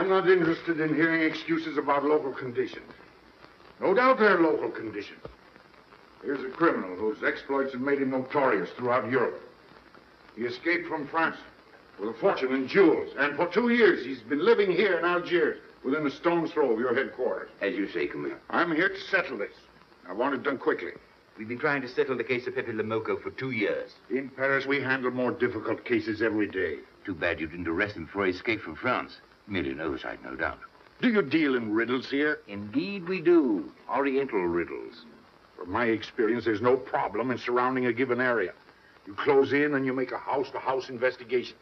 I'm not interested in hearing excuses about local conditions. No doubt they're local conditions. Here's a criminal whose exploits have made him notorious throughout Europe. He escaped from France with a fortune in jewels, and for 2 years he's been living here in Algiers, within a stone's throw of your headquarters. As you say, Commissioner. I'm here to settle this. I want it done quickly. We've been trying to settle the case of Pepe Lemoko for 2 years. In Paris, we handle more difficult cases every day. Too bad you didn't arrest him before he escaped from France. Merely an oversight, no doubt. Do you deal in riddles here? Indeed we do. Oriental riddles. From my experience, there's no problem in surrounding a given area. You close in and you make a house-to-house investigation.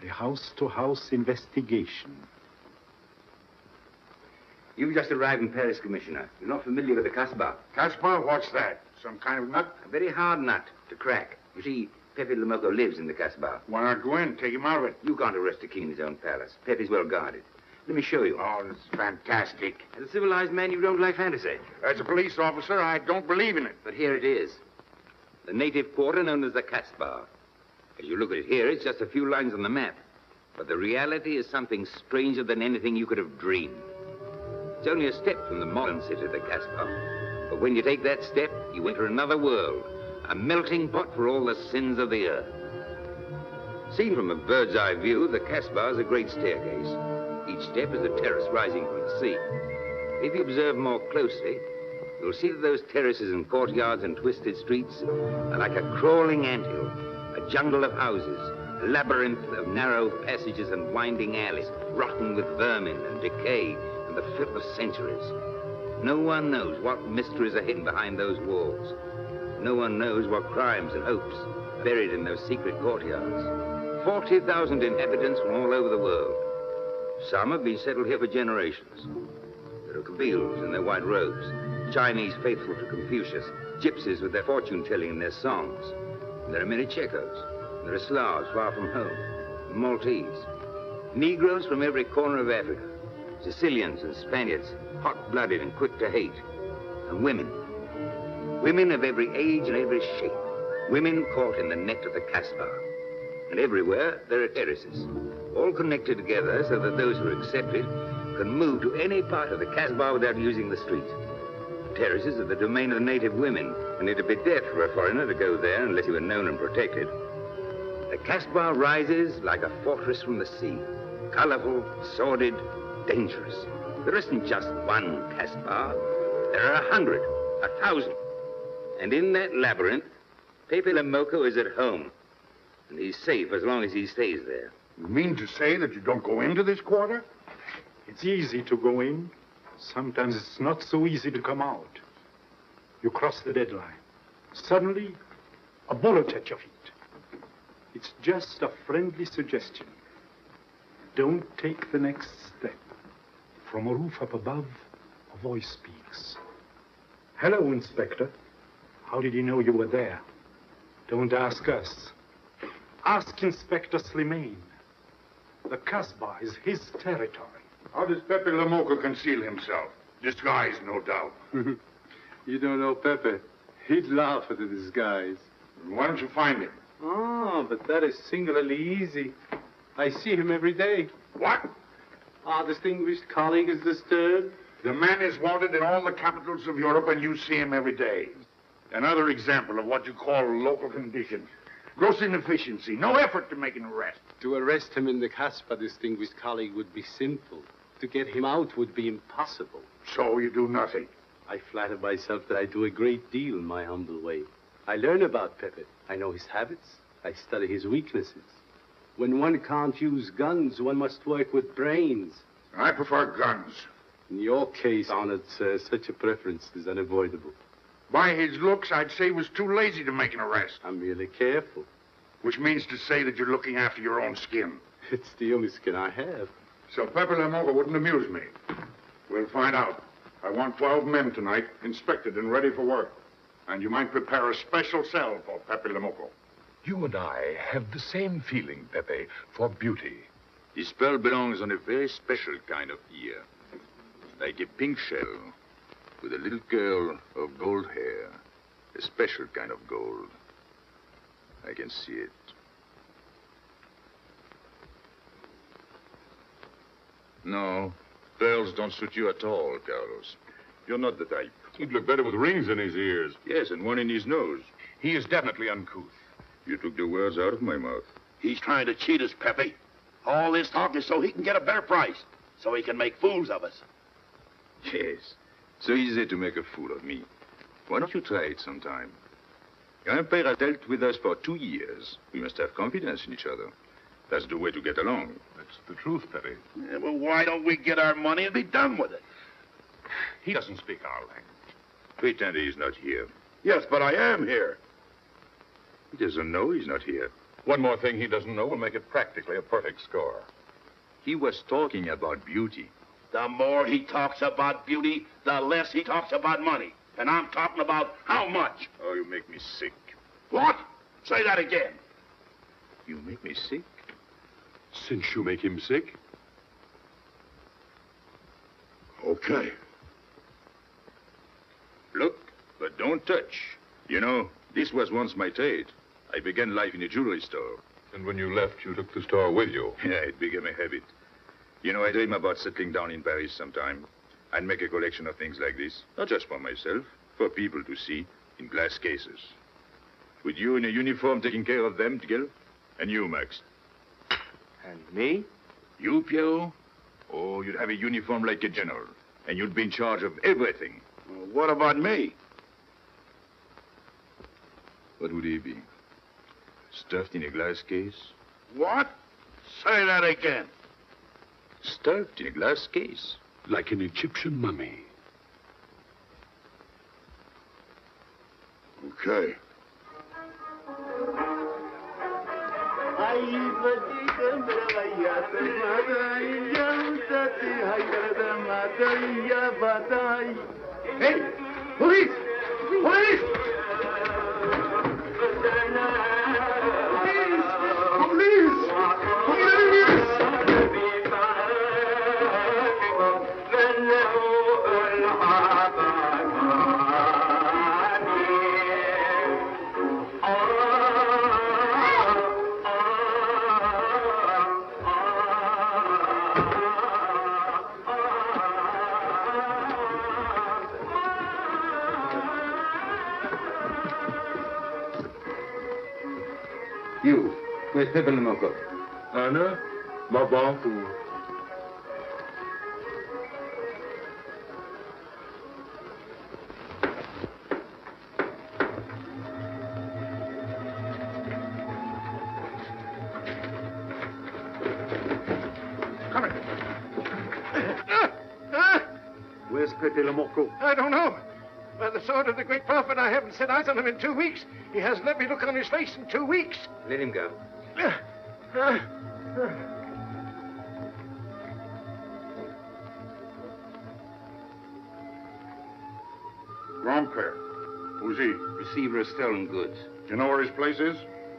A house-to-house investigation. You've just arrived in Paris, Commissioner. You're not familiar with the Casbah. Casbah? What's that? Some kind of nut? A very hard nut to crack. You see, Pepe Lemoko lives in the Casbah. Why not go in? Take him out of it. You can't arrest a king in his own palace. Pepe's well guarded. Let me show you. Oh, this is fantastic. As a civilized man, you don't like fantasy. As a police officer, I don't believe in it. But here it is. The native quarter known as the Casbah. As you look at it here, it's just a few lines on the map. But the reality is something stranger than anything you could have dreamed. It's only a step from the modern city, the Casbah. But when you take that step, you enter another world. A melting pot for all the sins of the earth. Seen from a bird's eye view, the Casbah is a great staircase. Each step is a terrace rising from the sea. If you observe more closely, you'll see that those terraces and courtyards and twisted streets are like a crawling anthill, a jungle of houses, a labyrinth of narrow passages and winding alleys, rotten with vermin and decay and the filth of centuries. No one knows what mysteries are hidden behind those walls. No one knows what crimes and hopes are buried in those secret courtyards. 40,000 inhabitants from all over the world. Some have been settled here for generations. There are Kabyles in their white robes, Chinese faithful to Confucius, gypsies with their fortune-telling and their songs. And there are many Checos. There are Slavs far from home, Maltese, Negroes from every corner of Africa, Sicilians and Spaniards, hot-blooded and quick to hate, and women. Women of every age and every shape. Women caught in the net of the Casbah. And everywhere there are terraces, all connected together so that those who are accepted can move to any part of the Casbah without using the street. The terraces are the domain of the native women, and it'd be death for a foreigner to go there unless he were known and protected. The Casbah rises like a fortress from the sea, colorful, sordid, dangerous. There isn't just one Casbah. There are 100, 1,000. And in that labyrinth, Pepe Lamoco is at home, and he's safe as long as he stays there. You mean to say that you don't go into this quarter? It's easy to go in. Sometimes it's not so easy to come out. You cross the deadline. Suddenly, a bullet at your feet. It's just a friendly suggestion. Don't take the next step. From a roof up above, a voice speaks. Hello, Inspector. How did you know you were there? Don't ask us. Ask Inspector Slimane. The Casbah is his territory. How does Pepe Lamoco conceal himself? Disguised, no doubt. You don't know Pepe. He'd laugh at the disguise. Why don't you find him? Oh, but that is singularly easy. I see him every day. What? Our distinguished colleague is disturbed. The man is wanted in all the capitals of Europe, and you see him every day. Another example of what you call local conditions. Gross inefficiency, no effort to make an arrest. To arrest him in the Casbah, distinguished colleague, would be simple. To get him out would be impossible. So you do nothing. I flatter myself that I do a great deal in my humble way. I learn about Pepe. I know his habits. I study his weaknesses. When one can't use guns, one must work with brains. I prefer guns. In your case, honored sir, such a preference is unavoidable. By his looks, I'd say he was too lazy to make an arrest. I'm merely careful. Which means to say that you're looking after your own skin. It's the only skin I have. So Pepe Lamoco wouldn't amuse me. We'll find out. I want 12 men tonight, inspected and ready for work. And you might prepare a special cell for Pepe Lamoco. You and I have the same feeling, Pepe, for beauty. This pearl belongs on a very special kind of ear. Like a pink shell, with a little curl of gold hair. A special kind of gold. I can see it. No, pearls don't suit you at all, Carlos. You're not the type. He'd look better with rings in his ears. Yes, and one in his nose. He is definitely uncouth. You took the words out of my mouth. He's trying to cheat us, Pepe. All this talk is so he can get a better price, so he can make fools of us. Yes, so easy to make a fool of me. Why don't you try it sometime? Grandpère has dealt with us for 2 years. We must have confidence in each other. That's the way to get along. That's the truth, Pepe. Yeah, well, why don't we get our money and be done with it? He doesn't speak our language. Pretend he's not here. Yes, but I am here. He doesn't know he's not here. One more thing he doesn't know will make it practically a perfect score. He was talking about beauty. The more he talks about beauty, the less he talks about money. And I'm talking about how much. Oh, you make me sick. What? Say that again. You make me sick? Since you make him sick? Okay. Look, but don't touch. You know, this was once my trade. I began life in a jewelry store. And when you left, you took the store with you. Yeah, it became a habit. You know, I dream about settling down in Paris sometime. I'd make a collection of things like this. Not just for myself, for people to see in glass cases. With you in a uniform taking care of them, Miguel. And you, Max. And me? You, Pierrot? Oh, you'd have a uniform like a general. And you'd be in charge of everything. Well, what about me? What would he be? Stuffed in a glass case? What? Say that again. Stuffed in a glass case? Like an Egyptian mummy. Okay. Hey! Police! Police! You, where's Pepe Lamoco? Anna, ma banco. Where's Pepe Le Morco? I don't know. By the sword of the great prophet, I haven't set eyes on him in 2 weeks. He hasn't let me look on his face in 2 weeks. Let him go. Grand-père. Who's he? Receiver of stolen goods. You know where his place is?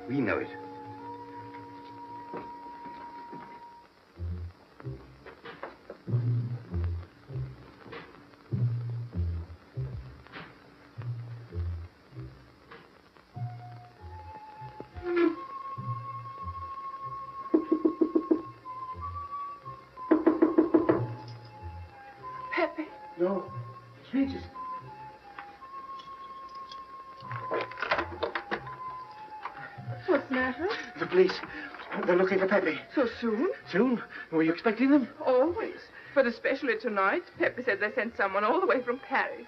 We know it. Pepe. No, it's Regis. What's the matter? The police. They're looking for Pepe. So soon? Soon? Were you expecting them? Always. But especially tonight. Pepe said they sent someone all the way from Paris.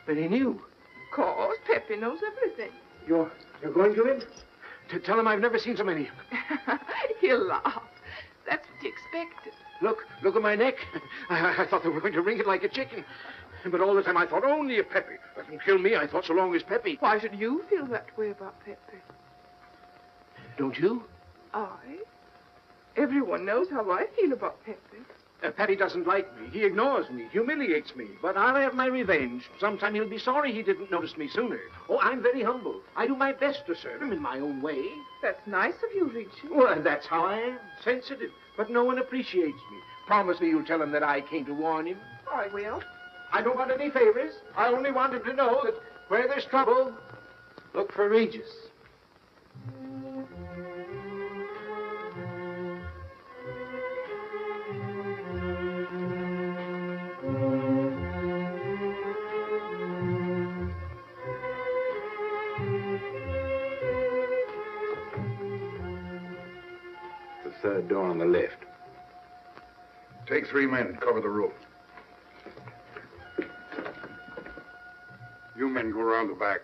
But he knew. Of course, Pepe knows everything. You're going to him? To tell him I've never seen so many. He'll laugh. That's what you expected. Look at my neck. I thought they were going to wring it like a chicken. But all the time I thought only of Pepe. Let them kill me, I thought, so long as Pepe. Why should you feel that way about Pepe? Don't you? I? Everyone knows how I feel about Pepe. Pepe doesn't like me. He ignores me, humiliates me. But I'll have my revenge. Sometime he'll be sorry he didn't notice me sooner. Oh, I'm very humble. I do my best to serve him in my own way. That's nice of you, Richie. Well, that's how I am. Sensitive. But no one appreciates me. Promise me you'll tell him that I came to warn him. I will. I don't want any favors. I only want him to know that where there's trouble, look for Regis. The third door on the left. Take 3 men and cover the roof. You men go around the back.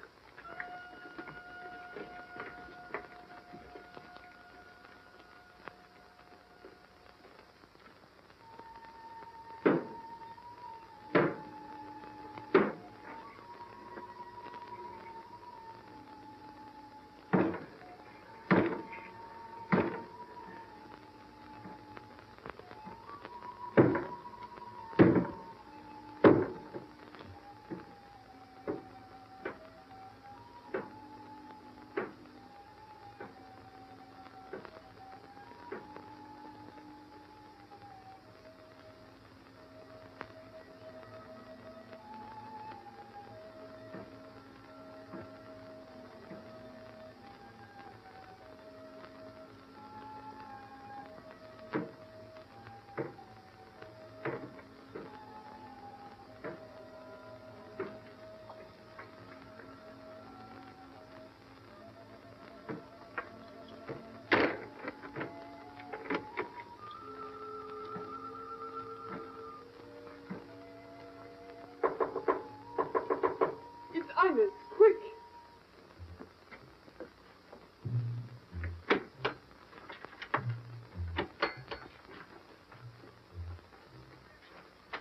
Ines, quick.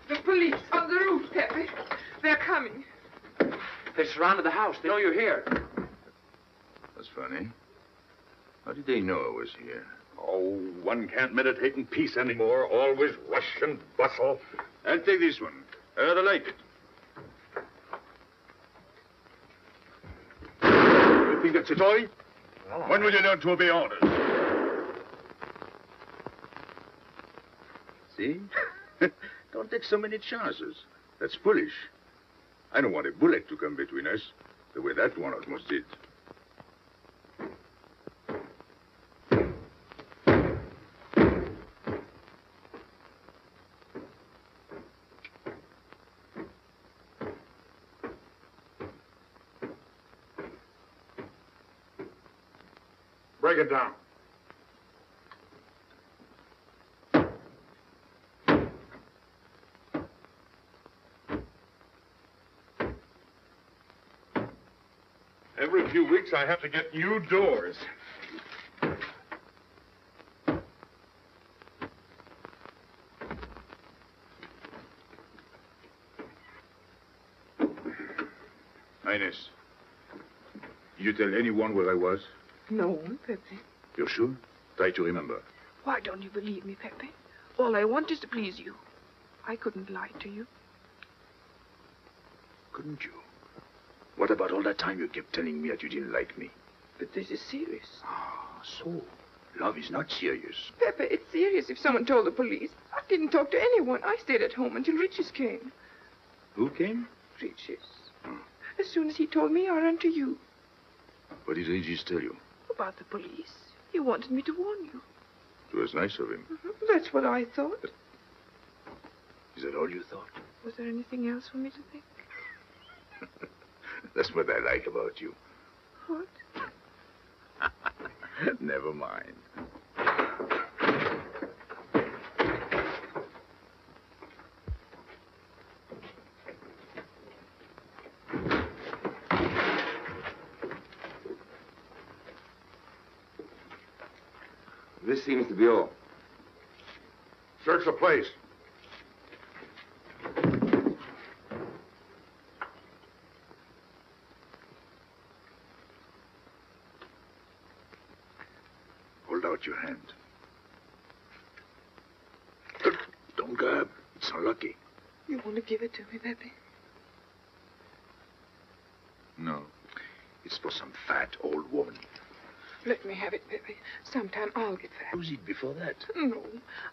The police on the roof, Pepe. They're coming. They surrounded the house. They know you're here. That's funny. How did they know I was here? Oh, one can't meditate in peace anymore. Always rush and bustle. I'll take this one. I rather like it. You think that's a toy? When will you learn to obey orders? See? Don't take so many chances. That's foolish. I don't want a bullet to come between us, the way that one almost did. Break it down. Every few weeks I have to get new doors. you tell anyone where I was? No, Pepe. You're sure? Try to remember. Why don't you believe me, Pepe? All I want is to please you. I couldn't lie to you. Couldn't you? What about all that time you kept telling me that you didn't like me? But this is serious. Ah, so love is not serious. Pepe, it's serious if someone told the police. I didn't talk to anyone. I stayed at home until Riches came. Who came? Riches. As soon as he told me, I ran to you. What did Regis tell you? About the police. He wanted me to warn you. It was nice of him. That's what I thought. Is that all you thought? Was there anything else for me to think? That's what I like about you. What? Never mind. This seems to be all. Search the place. Hold out your hand. Don't grab. It's unlucky. You want to give it to me, Pepe? No. It's for some fat old woman. Let me have it, Pepe. Sometime I'll get fat. Use it before that. No,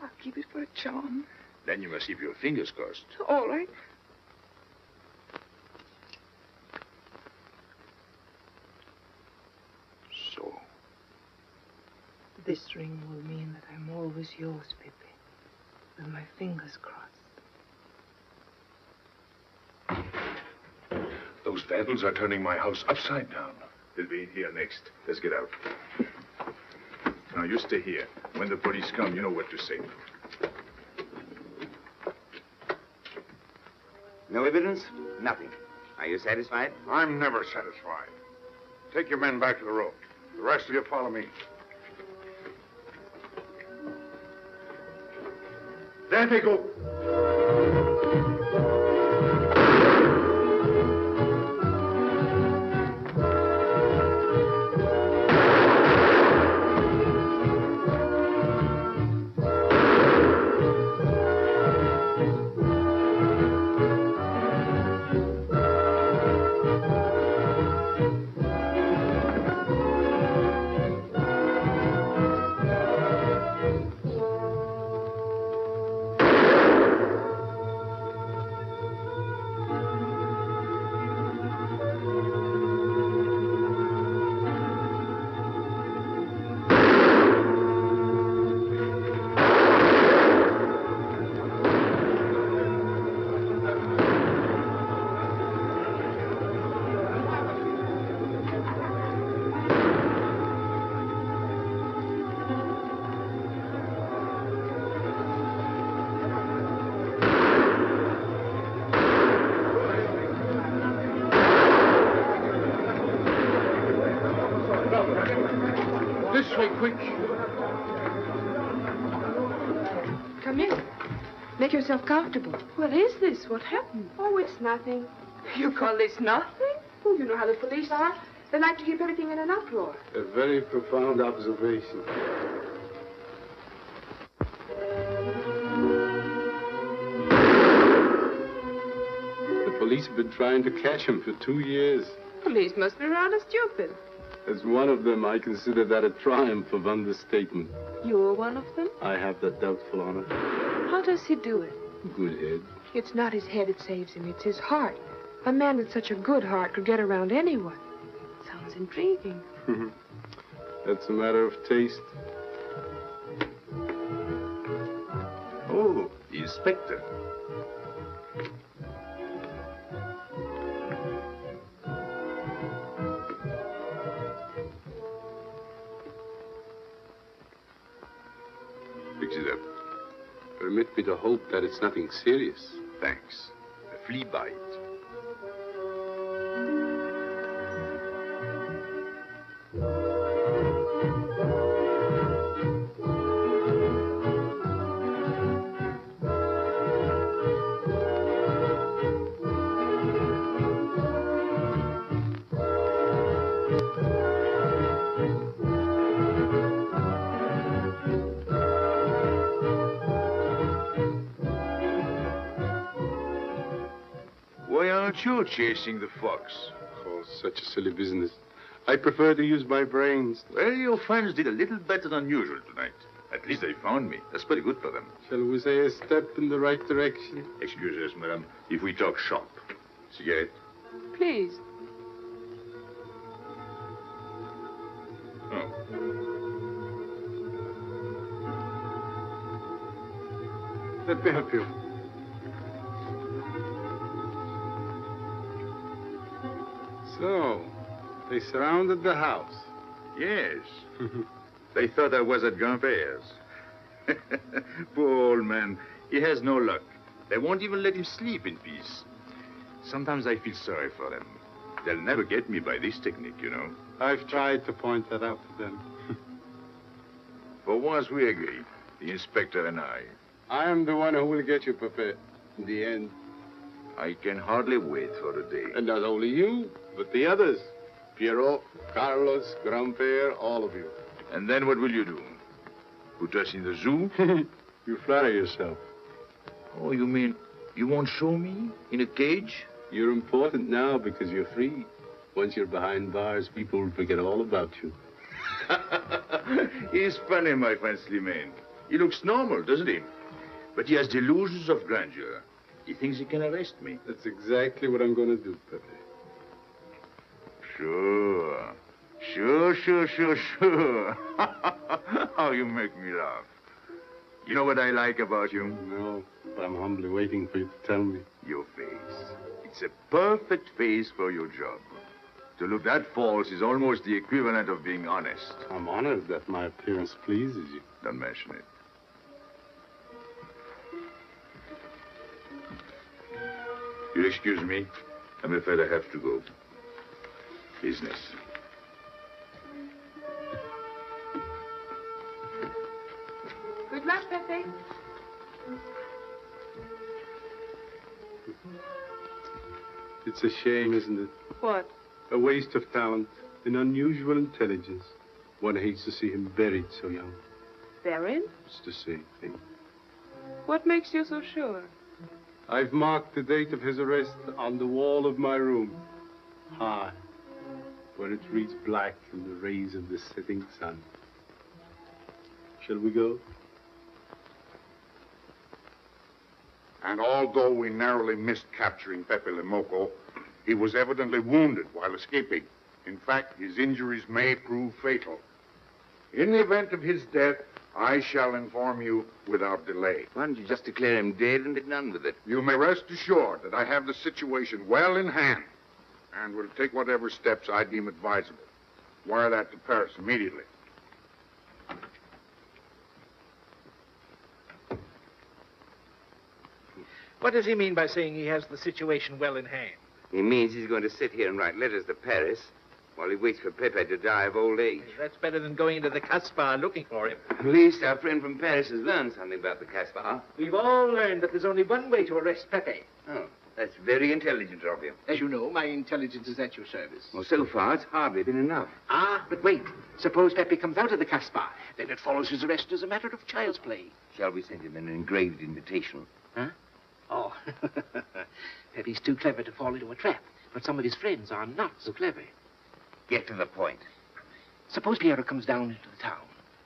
I'll keep it for a charm. Then you must keep your fingers crossed. All right. So, This ring will mean that I'm always yours, Pepe. With my fingers crossed. those vandals are turning my house upside down. They'll be in here next. Let's get out. Now, you stay here. When the police come, you know what to say. No evidence? Nothing. Are you satisfied? I'm never satisfied. Take your men back to the road. The rest of you follow me. There they go. This way, quick. Come in. Make yourself comfortable. What is this? What happened? Oh, it's nothing. You call this nothing? Oh, you know how the police are. They like to keep everything in an uproar. A very profound observation. The police have been trying to catch him for 2 years. Police must be rather stupid. As one of them, I consider that a triumph of understatement. You're one of them? I have that doubtful honor. How does he do it? Good head. It's not his head that saves him. It's his heart. A man with such a good heart could get around anyone. Sounds intriguing. That's a matter of taste. Oh, the inspector. Fix it up. Permit me to hope that it's nothing serious. Thanks. A flea bite. aren't you chasing the fox? Oh, such a silly business. I prefer to use my brains. Well, your friends did a little better than usual tonight. At least they found me. That's pretty good for them. Shall we say a step in the right direction? Excuse us, madam, if we talk shop. Cigarette? Please. Oh. Let me help you. So, they surrounded the house. Yes. They thought I was at Gambert's. Poor old man. He has no luck. They won't even let him sleep in peace. Sometimes I feel sorry for them. They'll never get me by this technique, you know. I've tried to point that out to them. For once we agree, the inspector and I. I am the one who will get you, Pepe, in the end. I can hardly wait for the day. And not only you, but the others. Piero, Carlos, Grandpere, all of you. And then what will you do? Put us in the zoo? You flatter yourself. Oh, you mean you won't show me in a cage? You're important now because you're free. Once you're behind bars, people will forget all about you. He's funny, my friend Slimane. He looks normal, doesn't he? But he has delusions of grandeur. He thinks he can arrest me. That's exactly what I'm going to do, Pepe. Sure. Sure. How you make me laugh. You know what I like about you? No, but I'm humbly waiting for you to tell me. Your face. It's a perfect face for your job. To look that false is almost the equivalent of being honest. I'm honored that my appearance pleases you. Don't mention it. You'll excuse me. I'm afraid I have to go. Business. Good luck, Pepe. It's a shame, isn't it? What? A waste of talent, an unusual intelligence. One hates to see him buried so young. Buried? It's the same thing. What makes you so sure? I've marked the date of his arrest on the wall of my room. High, where it reads black in the rays of the setting sun. Shall we go? And although we narrowly missed capturing Pepe Lemoco, he was evidently wounded while escaping. In fact, his injuries may prove fatal. In the event of his death, I shall inform you without delay. Why don't you just declare him dead and be done with it? You may rest assured that I have the situation well in hand and will take whatever steps I deem advisable. Wire that to Paris immediately. What does he mean by saying he has the situation well in hand? He means he's going to sit here and write letters to Paris while he waits for Pepe to die of old age. That's better than going into the Casbah looking for him. At least our friend from Paris has learned something about the Casbah. We've all learned that there's only one way to arrest Pepe. Oh, that's very intelligent of you. As you know, my intelligence is at your service. Well, so far, it's hardly been enough. Ah, but wait. Suppose Pepe comes out of the Casbah. Then it follows his arrest as a matter of child's play. Shall we send him an engraved invitation? Huh? Oh, Pepe's too clever to fall into a trap. But some of his friends are not so clever. Get to the point. Suppose Piero comes down into the town.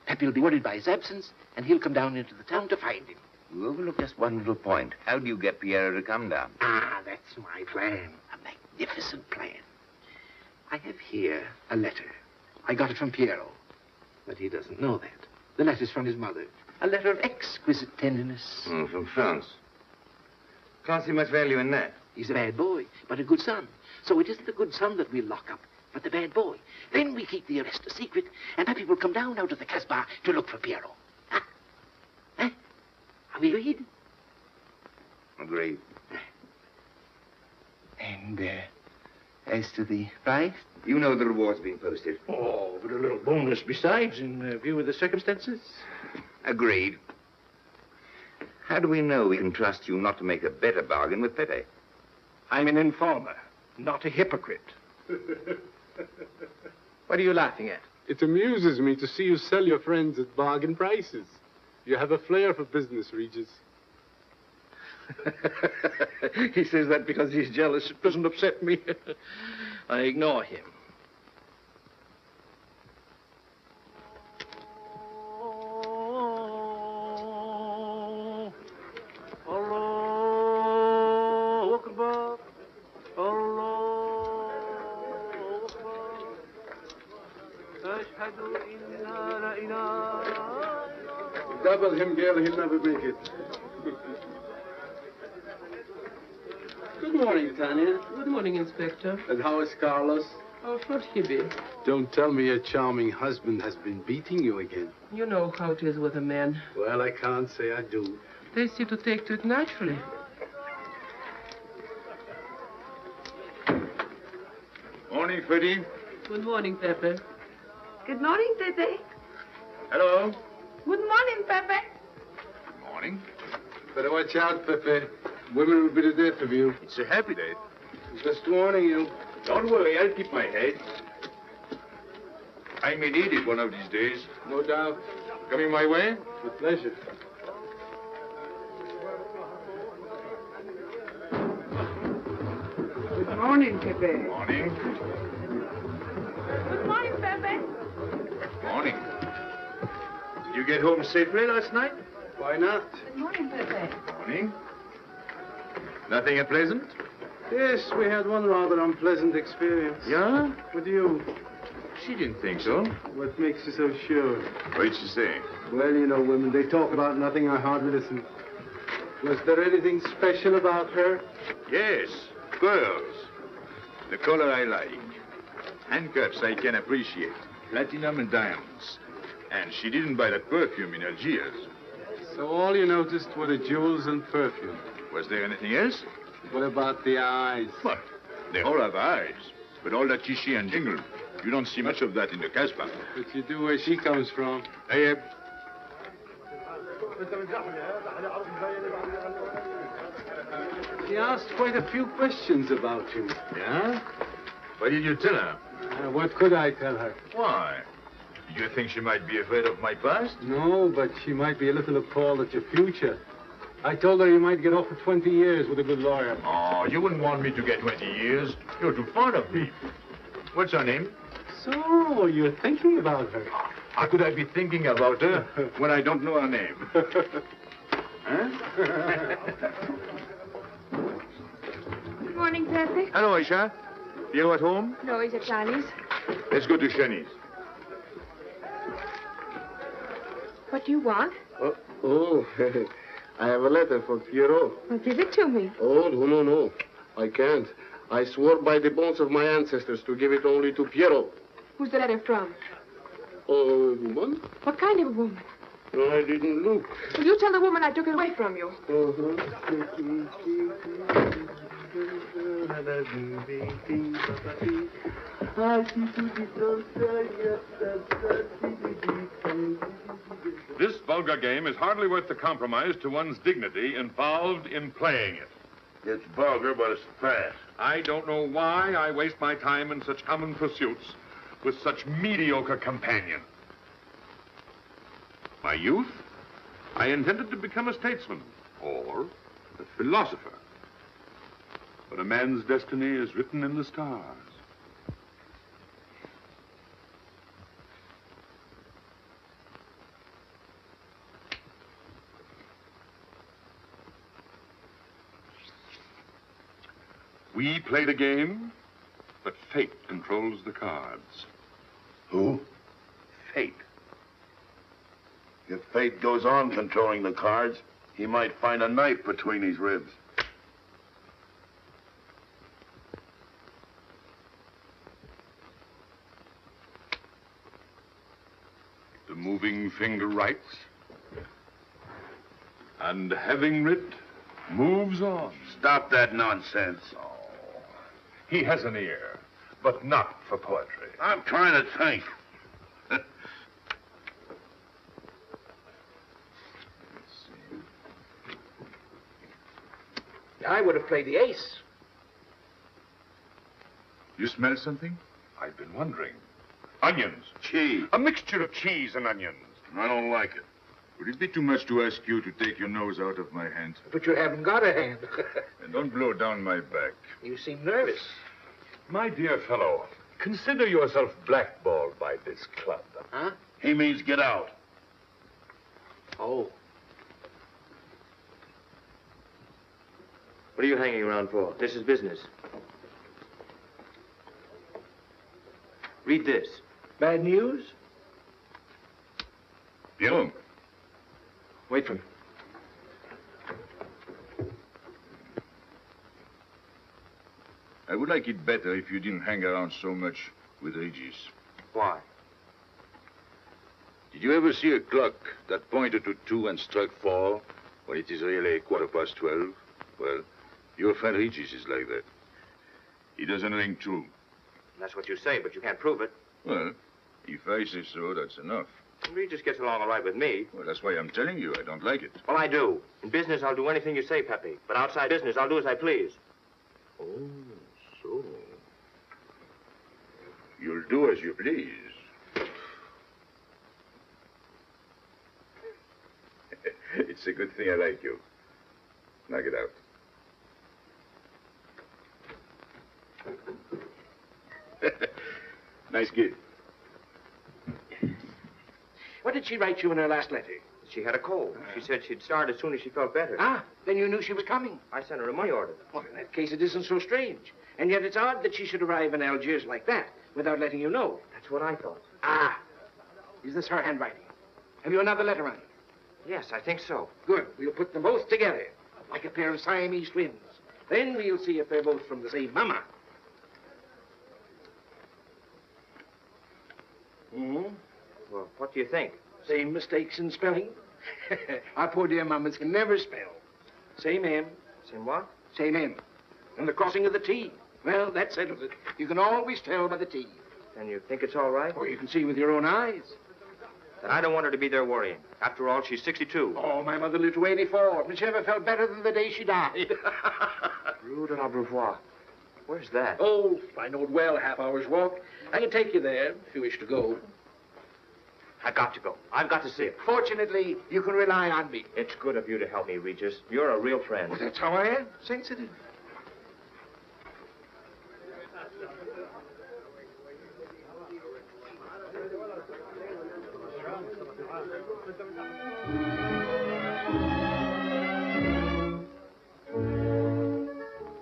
Pepe will be worried by his absence, and he'll come down into the town to find him. You overlook just one little point. How do you get Piero to come down? Ah, that's my plan. A magnificent plan. I have here a letter. I got it from Piero. But he doesn't know that. The letter's from his mother. A letter of exquisite tenderness. From France. Can't see much value in that. He's a bad boy, but a good son. So it isn't the good son that we'll lock up, but the bad boy. Then we keep the arrest a secret, and Pepe will come down out of the Casbah to look for Piero. Huh? Huh? Are we agreed? Agreed. And, as to the prize? You know the reward's been posted. Oh, but a little bonus besides, in view of the circumstances. Agreed. How do we know we can trust you not to make a better bargain with Pepe? I'm an informer, not a hypocrite. What are you laughing at? It amuses me to see you sell your friends at bargain prices. You have a flair for business, Regis. He says that because he's jealous. It doesn't upset me. I ignore him. Double him, girl, he'll never make it. Good morning, Tanya. Good morning, Inspector. And how is Carlos? Oh, should he be? Don't tell me your charming husband has been beating you again. You know how it is with a man. Well, I can't say I do. They seem to take to it naturally. Morning, Freddie. Good morning, Pepe. Good morning, Pepe. Hello. Good morning, Pepe. Good morning. Better watch out, Pepe. Women will be the death of you. It's a happy day. Just warning you. Don't worry, I'll keep my head. I may need it one of these days. No doubt. Coming my way? With pleasure. Good morning, Pepe. Morning. Good morning, Pepe. Morning. Did you get home safely last night? Why not? Good morning, Pepe. Morning. Nothing unpleasant? Yes, we had one rather unpleasant experience. Yeah? With you. She didn't think so. What makes you so sure? What did she say? Well, you know, women, they talk about nothing. I hardly listen. Was there anything special about her? Yes, pearls. The color I like. Handcuffs I can appreciate. Platinum and diamonds. And she didn't buy that perfume in Algiers. So all you noticed were the jewels and perfume. Was there anything else? What about the eyes? What? They all have eyes. But all that chichi and jingle, you don't see much of that in the Casbah. But you do where she comes from. Hey, She asked quite a few questions about you. Yeah? What did you tell her? What could I tell her? Why? Did you think she might be afraid of my past? No, but she might be a little appalled at your future. I told her you might get off for 20 years with a good lawyer. Oh, you wouldn't want me to get 20 years. You're too fond of me. What's her name? So, you're thinking about her. How could I be thinking about her when I don't know her name? Huh? Good morning, Pepe. Hello, Aisha. You at home? No, he's at Johnny's. Let's go to Shani's. What do you want? Oh, I have a letter for Pierrot. Well, give it to me. Oh, no. I can't. I swore by the bones of my ancestors to give it only to Pierrot. Who's the letter from? Oh, woman? What kind of a woman? No, I didn't look. Well, you tell the woman I took it away from you. This vulgar game is hardly worth the compromise to one's dignity involved in playing it. It's vulgar, but it's fast. I don't know why I waste my time in such common pursuits with such mediocre companion. My youth, I intended to become a statesman or a philosopher. But a man's destiny is written in the stars. We play the game, but fate controls the cards. Who? Fate. If fate goes on controlling the cards, he might find a knife between his ribs. The moving finger writes, and having writ, moves on. Stop that nonsense. Oh, he has an ear, but not for poetry. I'm trying to think. I would have played the ace. You smell something? I've been wondering. Onions. Cheese. A mixture of cheese and onions. I don't like it. Would it be too much to ask you to take your nose out of my hand? But you haven't got a hand. And don't blow down my back. You seem nervous. My dear fellow, consider yourself blackballed by this club. Huh? He means get out. Oh. What are you hanging around for? This is business. Read this. Bad news? Pierrot. Wait for me. I would like it better if you didn't hang around so much with Regis. Why? Did you ever see a clock that pointed to 2 and struck 4 when it is really 12:15? Well, your friend Regis is like that. He doesn't ring true. That's what you say, but you can't prove it. Well, if I say so, that's enough. Regis gets along all right with me. Well, that's why I'm telling you I don't like it. Well, I do. In business, I'll do anything you say, Pepe. But outside business, I'll do as I please. Oh, so. You'll do as you please. It's a good thing I like you. Knock it out. Nice gig. What did she write you in her last letter? She had a cold. She said she'd start as soon as she felt better. Ah, then you knew she was coming. I sent her a money order. Well, in that case, it isn't so strange. And yet it's odd that she should arrive in Algiers like that without letting you know. That's what I thought. Ah. Is this her handwriting? Have you another letter on it? Yes, I think so. Good. We'll put them both together, like a pair of Siamese twins. Then we'll see if they're both from the same mama. Mm-hmm. Well, what do you think? Same mistakes in spelling. Our poor dear mamas can never spell. Same M. Same what? Same M. And the crossing of the T. Well, that settles it. You can always tell by the T. And you think it's all right? Or you can see with your own eyes. Then I don't want her to be there worrying. After all, she's 62. Oh, my mother lived to 84, and she never felt better than the day she died. Rue de l'Abreuvoir. Where's that? Oh, I know it well, a half hour's walk. I can take you there if you wish to go. I've got to go. I've got to see it. Fortunately, you can rely on me. It's good of you to help me, Regis. You're a real friend. Well, that's how I am. Sensitive.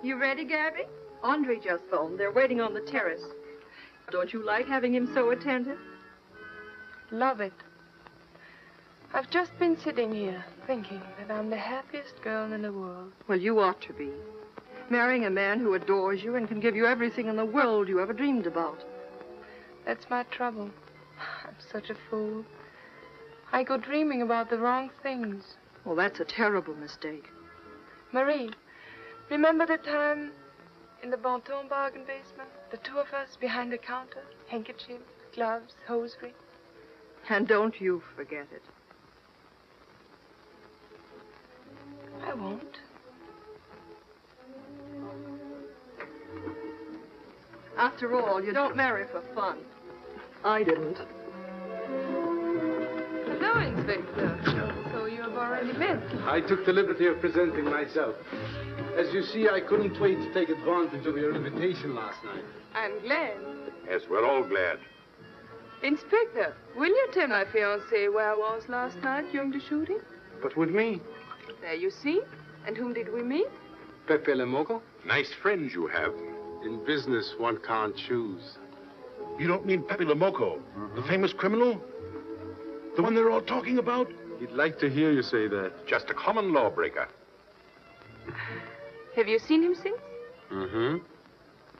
You ready, Gabby? Andre just phoned. They're waiting on the terrace. Don't you like having him so attentive? Love it. I've just been sitting here thinking that I'm the happiest girl in the world. Well, you ought to be. Marrying a man who adores you and can give you everything in the world you ever dreamed about. That's my trouble. I'm such a fool. I go dreaming about the wrong things. Well, that's a terrible mistake. Marie, remember the time in the Bon Ton bargain basement? The two of us behind the counter? Handkerchiefs, gloves, hosiery. And don't you forget it. I won't. After all, you don't marry for fun. I didn't. Hello, Inspector. So you have already met. I took the liberty of presenting myself. As you see, I couldn't wait to take advantage of your invitation last night. I'm glad. Yes, we're all glad. Inspector, will you tell my fiancé where I was last night during the shooting? But with me? There you see. And whom did we meet? Pepe Le Moco? Nice friends you have. In business, one can't choose. You don't mean Pepe Le Moco, the famous criminal? The one they're all talking about? He'd like to hear you say that. Just a common lawbreaker. Have you seen him since? Mm-hmm.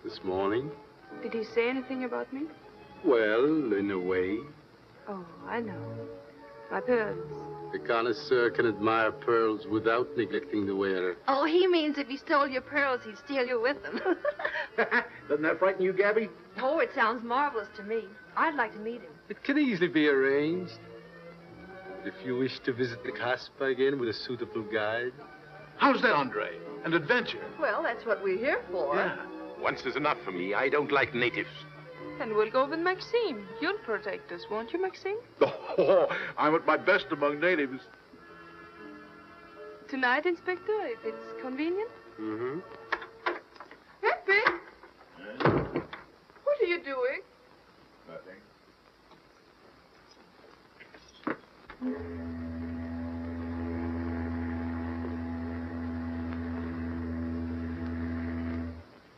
This morning. Did he say anything about me? Well, in a way. Oh, I know. My pearls. The connoisseur can admire pearls without neglecting the wearer. Oh, he means if he stole your pearls, he'd steal you with them. Doesn't that frighten you, Gabby? Oh, it sounds marvelous to me. I'd like to meet him. It can easily be arranged. If you wish to visit the Casbah again with a suitable guide. How's that, Andre? An adventure? Well, that's what we're here for. Yeah. Once is enough for me. I don't like natives. And we'll go with Maxime. You'll protect us, won't you, Maxime? Oh, I'm at my best among natives. Tonight, Inspector, if it's convenient. Mm-hmm. Pepe! What are you doing? Nothing.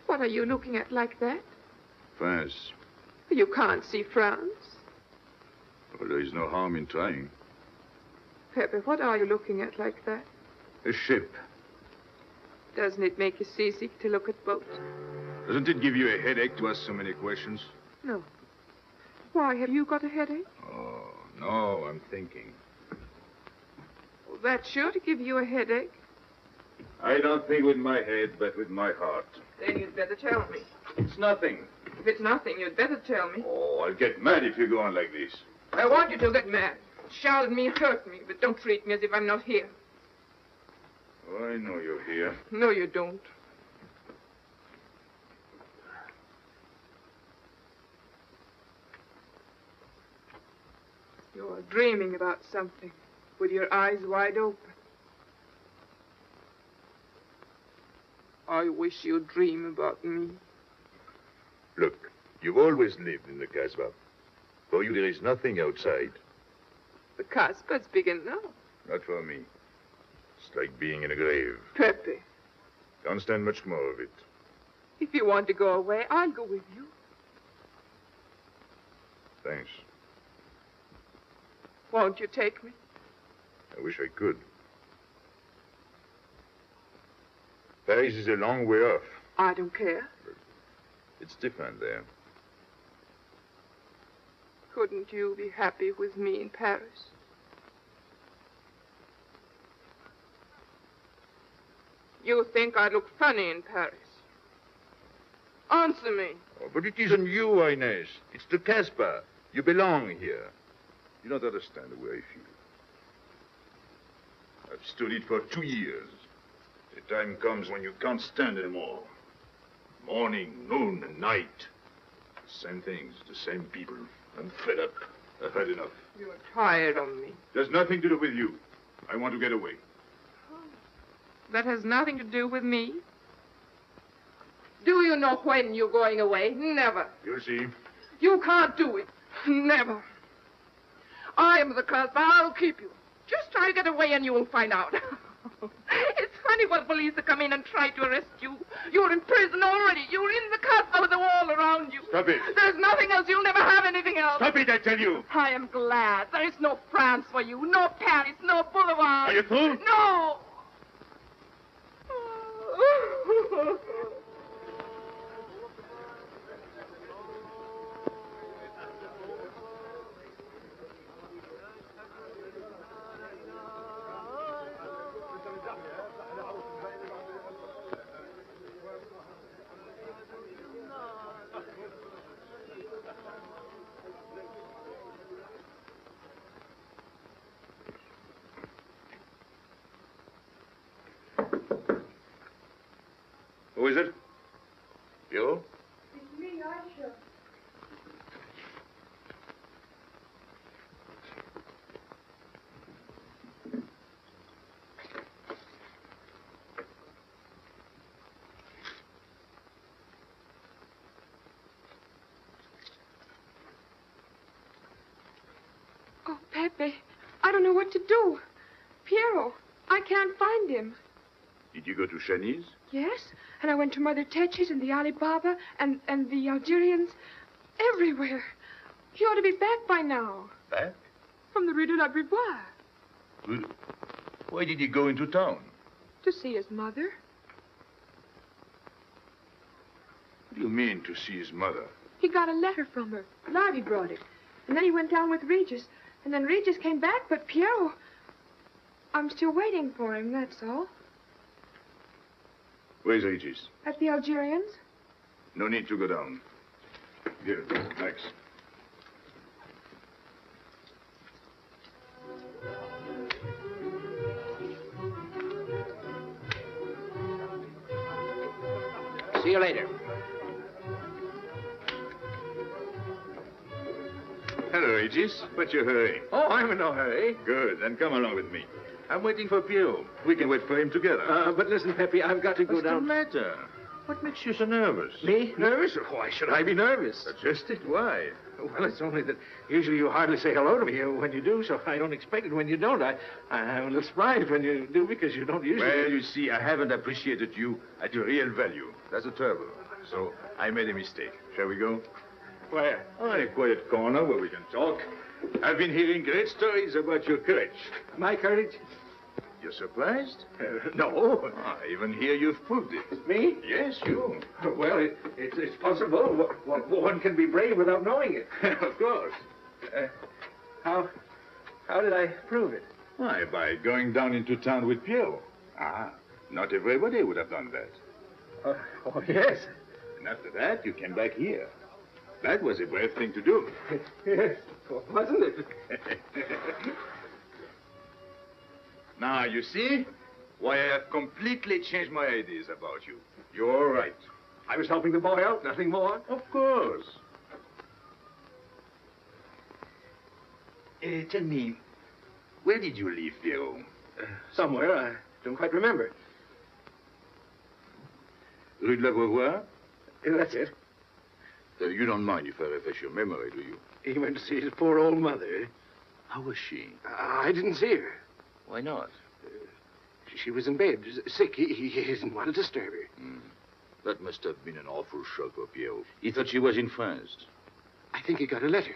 What are you looking at like that? France. You can't see France. Well, there is no harm in trying. Pepe, what are you looking at like that? A ship. Doesn't it make you seasick to look at boats? Doesn't it give you a headache to ask so many questions? No. Why, have you got a headache? Oh, no, I'm thinking. Well, that's sure to give you a headache. I don't think with my head, but with my heart. Then you'd better tell me. It's nothing. If it's nothing, you'd better tell me. Oh, I'll get mad if you go on like this. I want you to get mad. Shout at me, hurt me, but don't treat me as if I'm not here. Oh, I know you're here. No, you don't. You're dreaming about something with your eyes wide open. I wish you'd dream about me. Look, you've always lived in the Casbah. For you, there is nothing outside. The Casbah's big enough. Not for me. It's like being in a grave. Pepe, Can't stand much more of it. if you want to go away, I'll go with you. Thanks. Won't you take me? I wish I could. Paris is a long way off. I don't care. It's different there. Couldn't you be happy with me in Paris? You think I look funny in Paris? Answer me. Oh, but it isn't you, Inez. It's the Casbah. You belong here. You don't understand the way I feel. I've stood it for 2 years. The time comes when you can't stand anymore. Morning, noon, and night. Same things, the same people. I'm fed up. I've had enough. You're tired of me. There's nothing to do with you. I want to get away. That has nothing to do with me. Do you know when you're going away? Never. You'll see. You can't do it. Never. I am the Casbah. I'll keep you. Just try to get away and you will find out. It's funny when police come in and try to arrest you. You're in prison already. You're in the Casbah with a wall around you. Stop it. There's nothing else. You'll never have anything else. Stop it, I tell you. I am glad. There is no France for you. No Paris. No Boulevard. Are you through? No. Who is it? You? It's me, Aisha. Oh, Pepe, I don't know what to do. Piero, I can't find him. Did you go to Shani's? Yes, and I went to Mother Tetch's and the Alibaba and the Algerians. Everywhere. He ought to be back by now. Back? From the Rue de la Brivoire. Good. Why did he go into town? To see his mother. What do you mean, to see his mother? He got a letter from her. Lardy brought it. And then he went down with Regis. And then Regis came back, but Piero... I'm still waiting for him, that's all. Where's Regis? At the Algerians. No need to go down. Here, Max. See you later. Regis, what's your hurry? Oh, I'm in no hurry. Good, then come along with me. I'm waiting for Pierrot. We can wait for him together. But listen, Pepe, I've got to go What's down. the matter? What makes you so nervous? Me? Nervous? Why should I be nervous? Just it. Why? Well, it's only that usually you hardly say hello to me when you do, so I don't expect it when you don't. I'm a little surprised when you do because you don't usually. Well, you see, I haven't appreciated you at your real value. That's the trouble. So I made a mistake. Shall we go? Where? Oh, in a quiet corner where we can talk. I've been hearing great stories about your courage. My courage? You're surprised? No. I even hear you've proved it. Me? Yes, you. Well, it's possible. One can be brave without knowing it. Of course. How did I prove it? Why, by going down into town with Pierrot. Ah, not everybody would have done that. Oh, yes. And after that, you came back here. That was a brave thing to do. Yes, wasn't it? Now, you see why I have completely changed my ideas about you. You're right. I was helping the boy out, nothing more. Of course. Tell me, where did you leave Pierrot? Somewhere, I don't quite remember. Rue de la Beauvoir? That's it. You don't mind if I refresh your memory, do you? He went to see his poor old mother. How was she? I didn't see her. Why not? She was in bed, sick. He didn't want to disturb her. That must have been an awful shock for Pierrot. He thought she was in France. I think he got a letter.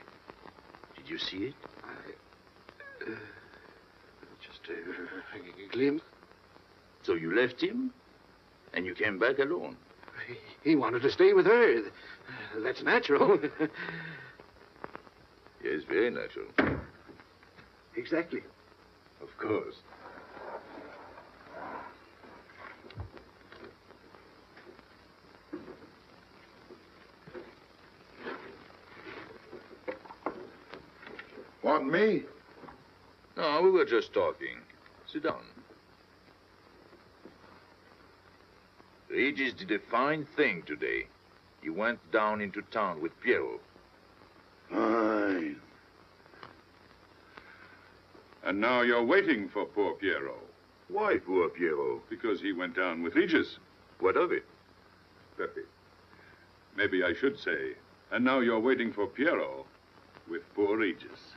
Did you see it? Just a glimpse. So you left him, and you came back alone? He wanted to stay with her. That's natural. Yes, very natural. Exactly. Of course. Want me? No, we were just talking. Sit down. Regis did a fine thing today. He went down into town with Pierrot. Fine. And now you're waiting for poor Pierrot. Why poor Pierrot? Because he went down with Regis. What of it? Pepe. Maybe I should say, and now you're waiting for Pierrot with poor Regis.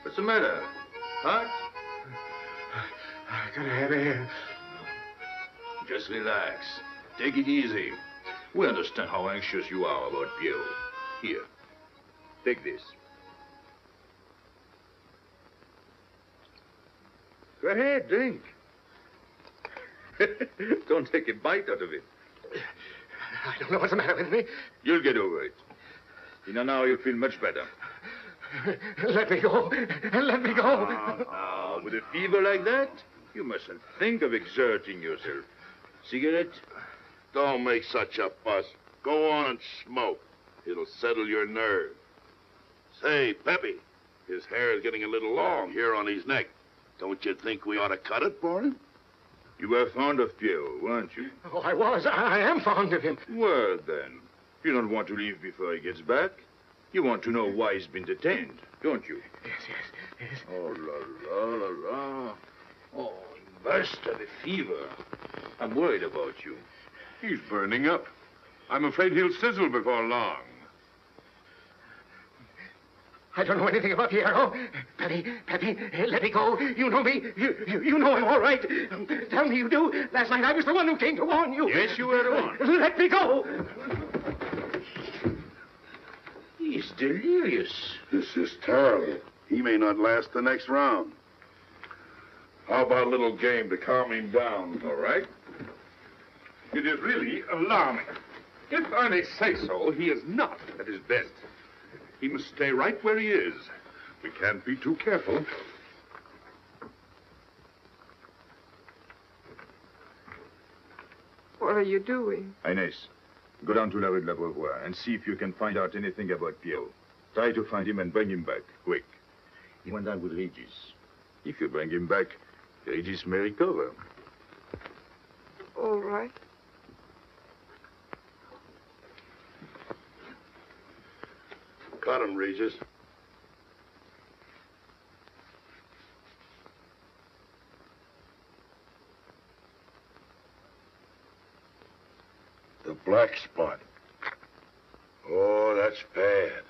What's the matter? Hot? I gotta have air. Just relax. Take it easy. We understand how anxious you are about Pierrot. Here, take this. Go ahead, drink. Don't take a bite out of it. I don't know what's the matter with me. You'll get over it. In an hour, you'll feel much better. Let me go. Let me go. Now, with a fever like that, you mustn't think of exerting yourself. Cigarette? Don't make such a fuss. Go on and smoke. It'll settle your nerve. Say, Pepe, his hair is getting a little long here on his neck. Don't you think we ought to cut it for him? You were fond of Pierrot, weren't you? Oh, I was. I am fond of him. Well, then, you don't want to leave before he gets back. You want to know why he's been detained, don't you? Yes. Oh, la, la, la, la. Oh, he must have a fever. I'm worried about you. He's burning up. I'm afraid he'll sizzle before long. I don't know anything about Pierrot. Pepe, let me go. You know me. You know I'm all right. Tell me you do. Last night I was the one who came to warn you. Yes, you were the one. Let me go. He's delirious. This is terrible. He may not last the next round. How about a little game to calm him down, all right? It is really alarming. If I may say so, he is not at his best. He must stay right where he is. We can't be too careful. What are you doing? Inez, go down to La Rue de la Beauvoir and see if you can find out anything about Pierrot. Try to find him and bring him back, quick. He went down with Regis. If you bring him back, Regis may recover. All right. Got him, Regis. The black spot. Oh, that's bad.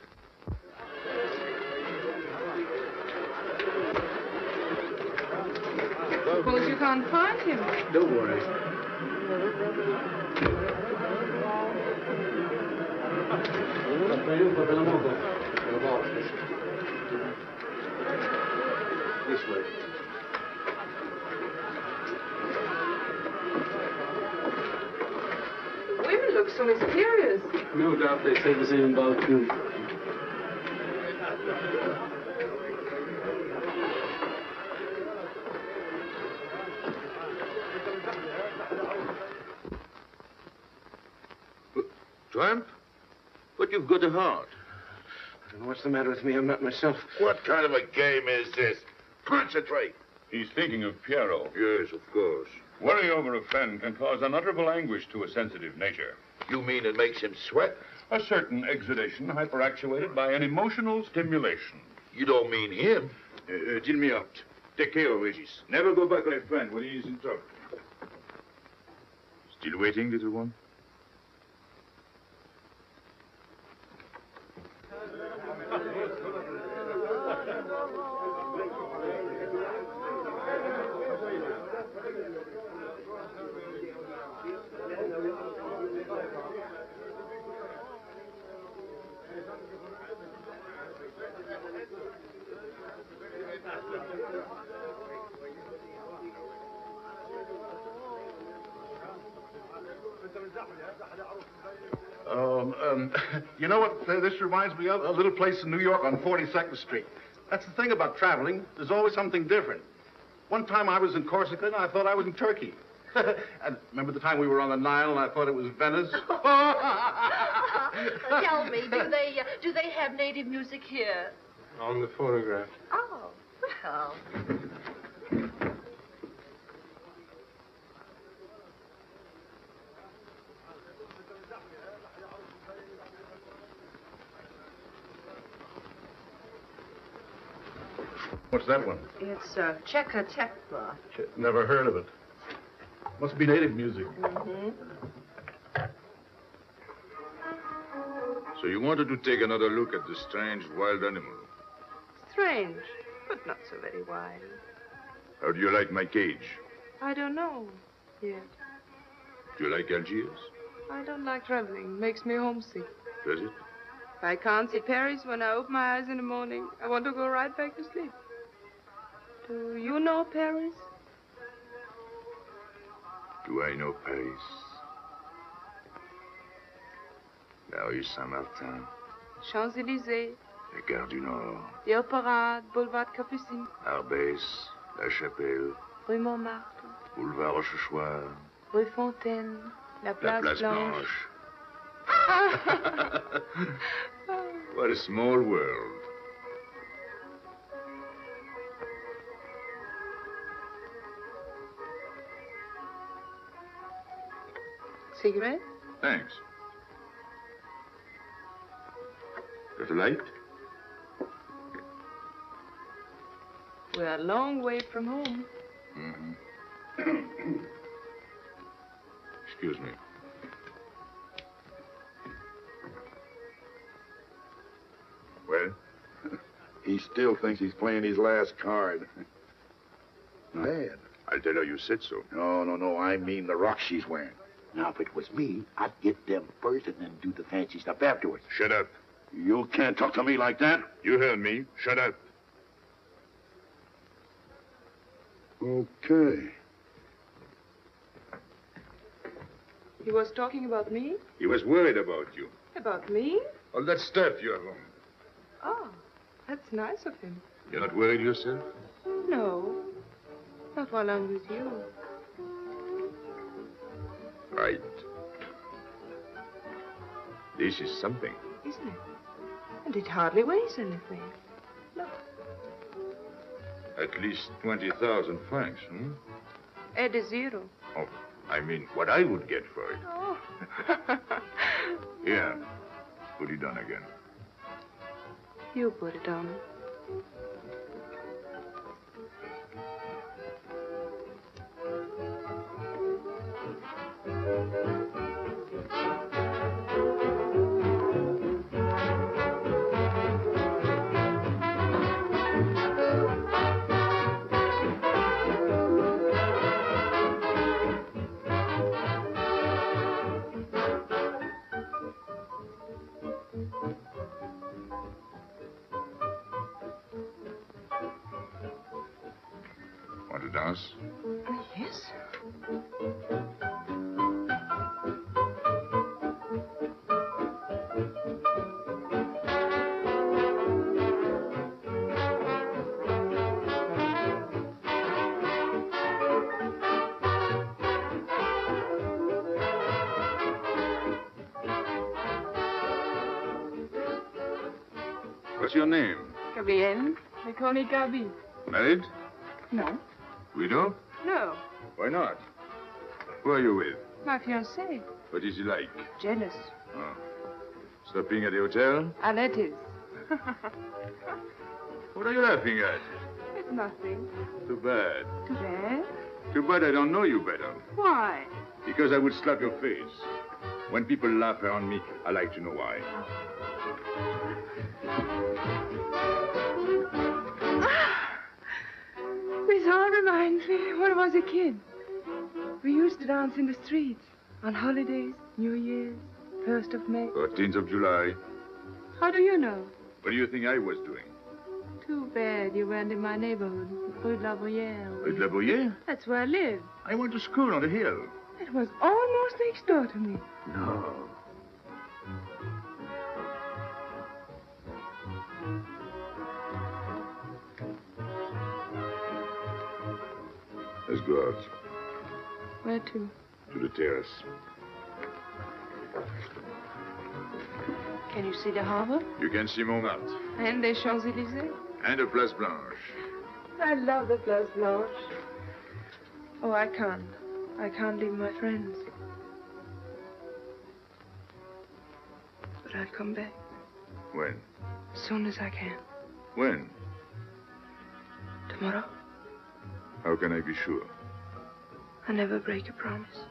Suppose you can't find him. Don't worry. This way. Women look so mysterious. No doubt they say the same about you. Tramp? But you've got a heart. I don't know what's the matter with me. I'm not myself. What kind of a game is this? Concentrate. He's thinking of Pierrot. Yes, of course. Worry over a friend can cause unutterable anguish to a sensitive nature. You mean it makes him sweat? A certain exudation hyperactuated by an emotional stimulation. You don't mean him? Deal me out. Take care of Regis. Never go back left friend when he is in trouble. Still waiting, little one? You know what this reminds me of? A little place in New York on 42nd Street. That's the thing about traveling. There's always something different. One time I was in Corsica and I thought I was in Turkey. And remember the time we were on the Nile and I thought it was Venice? Tell me, do they have native music here? On the phonograph. Oh, well. What's that one? It's Czeka Tekla. Never heard of it. Must be native music. Mm-hmm. So you wanted to take another look at the strange wild animal. Strange, but not so very wild. How do you like my cage? I don't know yet. Do you like Algiers? I don't like traveling. Makes me homesick. Does it? If I can't see Paris when I open my eyes in the morning, I want to go right back to sleep. Do you know Paris? Do I know Paris? La rue Saint-Martin, Champs-Élysées, la Gare du Nord, the Opéra, Boulevard Capucine, Arbès, La Chapelle, Rue Montmartre, Boulevard Rochechouart, Rue Fontaine, la la Place, Place Blanche. What a small world. Cigarette? Thanks. Got a light? We're a long way from home. Mm-hmm. Excuse me. Well, he still thinks he's playing his last card. Bad. I'll tell her you said so. No. I mean the rock she's wearing. Now, if it was me, I'd get them first and then do the fancy stuff afterwards. Shut up. You can't talk to me like that. You heard me. Shut up. Okay. He was talking about me? He was worried about you. About me? All that stuff you have on. Oh, that's nice of him. You're not worried yourself? No, not while I'm with you. Right. This is something. Isn't it? And it hardly weighs anything. Look. At least 20,000 francs, hmm? Add a zero. Oh, I mean, what I would get for it. Oh. Here, put it on again. You put it on. Want to dance? Yes. What's your name? Gabrielle. They call me Gabi. Married? No. Widow? No. Why not? Who are you with? My fiancé. What is he like? Jealous. Oh. Stopping at the hotel? Ah, that is. What are you laughing at? It's nothing. Too bad. Too bad. Too bad I don't know you better. Why? Because I would slap your face. When people laugh around me, I like to know why. This all reminds me when I was a kid. We used to dance in the streets on holidays, New Year's, 1st of May. 14th of July. How do you know? What do you think I was doing? Too bad you weren't in my neighborhood, Rue de la Bruyère. Rue de la Bruyère? That's where I live. I went to school on the hill. It was almost next door to me. No. Let's go out. Where to? To the terrace. Can you see the harbor? You can see Montmartre. And the Champs-Élysées? And the Place Blanche. I love the Place Blanche. Oh, I can't. I can't leave my friends. But I'll come back. When? As soon as I can. When? Tomorrow. How can I be sure? I never break a promise.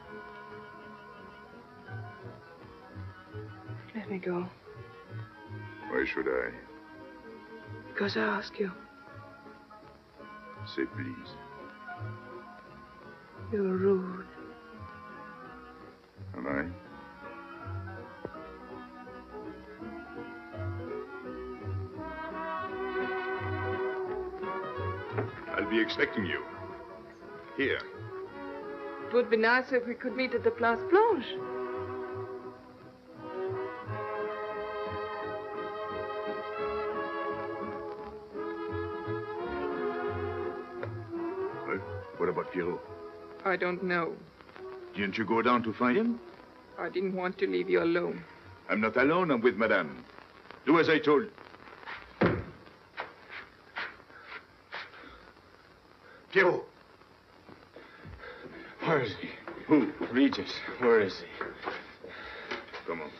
Let me go. Why should I? Because I ask you. Say please. You're rude. Am I? I'll be expecting you. Here. It would be nicer if we could meet at the Place Blanche. Well, what about Pierrot? I don't know. Didn't you go down to find him? I didn't want to leave you alone. I'm not alone. I'm with Madame. Do as I told. Pierrot. Where is he? Who? Regis. Where is he? Come on.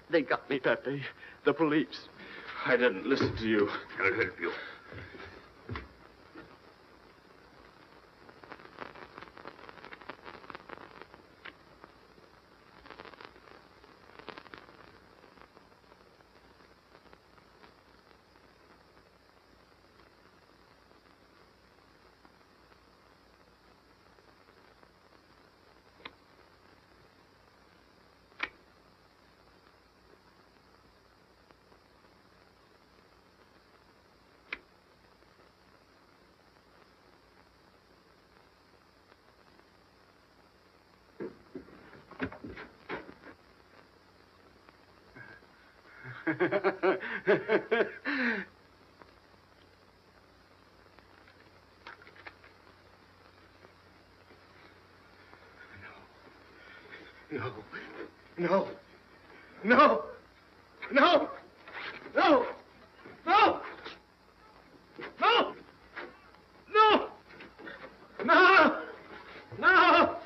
They got me, Pepe. The police. I didn't listen to you. I'll help you. No. No. No. No. No. No. No. No. No. No.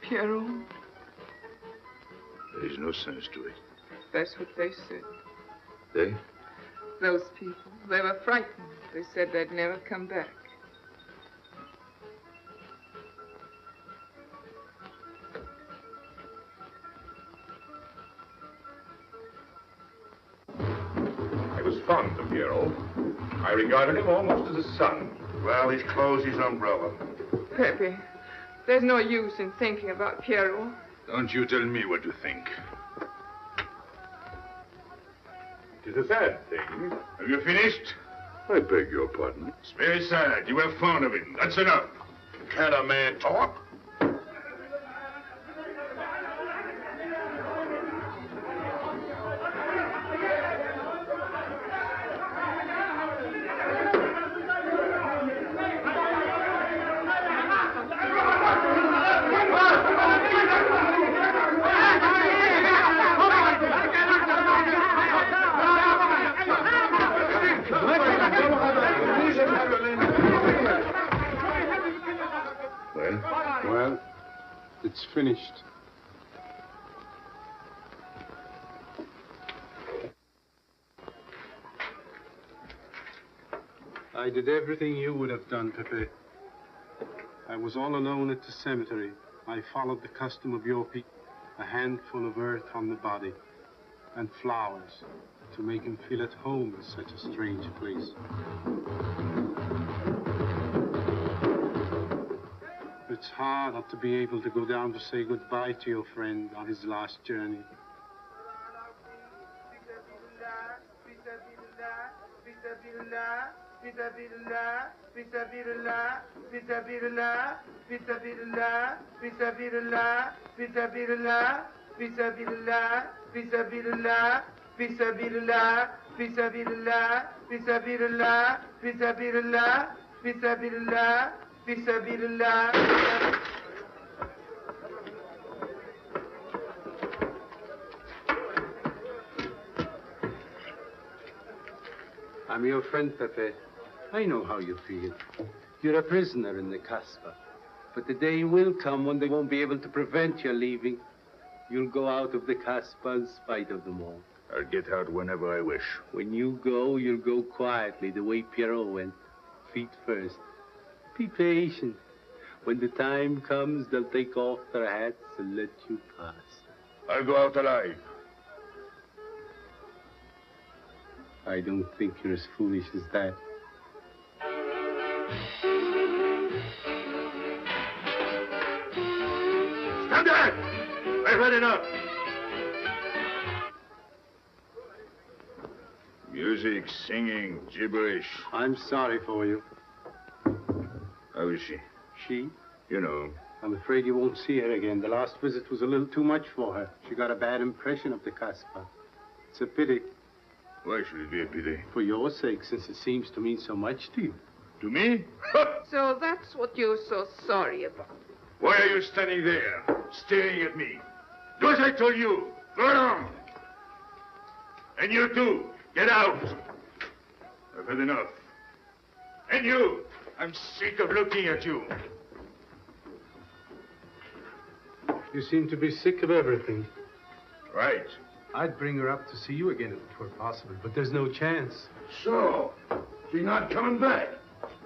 Pierrot, There's no sense to it. that's what they said. They? Those people, they were frightened. They said they'd never come back. I was fond of Piero. I regarded him almost as a son. Well, he's closed his umbrella. Pepe, there's no use in thinking about Pierrot. Don't you tell me what to think. It is a sad thing. Have you finished? I beg your pardon. It's very sad. You were fond of him. That's enough. Can a man talk? Well, it's finished. I did everything you would have done, Pepe. I was all alone at the cemetery. I followed the custom of your people. A handful of earth on the body and flowers to make him feel at home in such a strange place. It's hard not to be able to go down to say goodbye to your friend on his last journey. I'm your friend, Pepe. I know how you feel. You're a prisoner in the Casbah. But the day will come when they won't be able to prevent your leaving. You'll go out of the Casbah in spite of them all. I'll get out whenever I wish. When you go, you'll go quietly, the way Pierrot went. Feet first. Be patient. When the time comes, they'll take off their hats and let you pass. I'll go out alive. I don't think you're as foolish as that. Stand there! I've had enough. Music, singing, gibberish. I'm sorry for you. How is she? She? You know. I'm afraid you won't see her again. The last visit was a little too much for her. She got a bad impression of the Casbah. It's a pity. Why should it be a pity? For your sake, since it seems to mean so much to you. To me? So that's what you're so sorry about. Why are you standing there, staring at me? Do as I told you. Go on. And you too, get out. I've had enough. And you, I'm sick of looking at you. You seem to be sick of everything. Right. I'd bring her up to see you again if it were possible, but there's no chance. So, she's not coming back.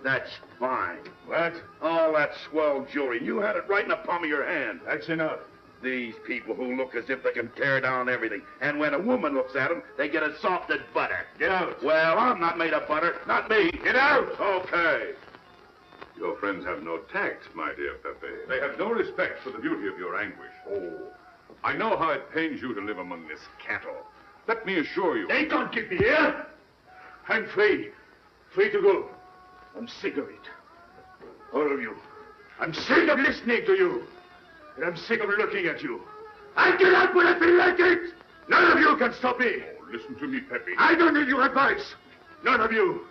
That's fine. What? All that swell jewelry. You had it right in the palm of your hand. That's enough. These people who look as if they can tear down everything. And when a woman looks at them, they get as soft as butter. Get out. Well, I'm not made of butter. Not me. Get out. Okay. Your friends have no tact, my dear Pepe. They have no respect for the beauty of your anguish. Oh, I know how it pains you to live among this cattle. Let me assure you... They can't keep me here. I'm free. Free to go. I'm sick of it. All of you. I'm sick of listening to you. And I'm sick of looking at you. I get out when I feel like it. None of you can stop me. Oh, listen to me, Pepe. I don't need your advice. None of you.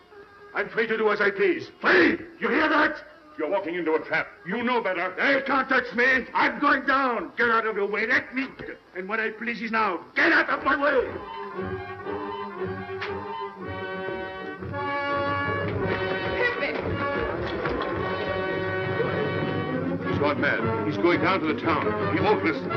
I'm free to do as I please. Free! You hear that? You're walking into a trap. You know better. They can't touch me. I'm going down. Get out of your way. Let me. And what I please is now. Get out of my way. He's gone mad. He's going down to the town. He won't listen.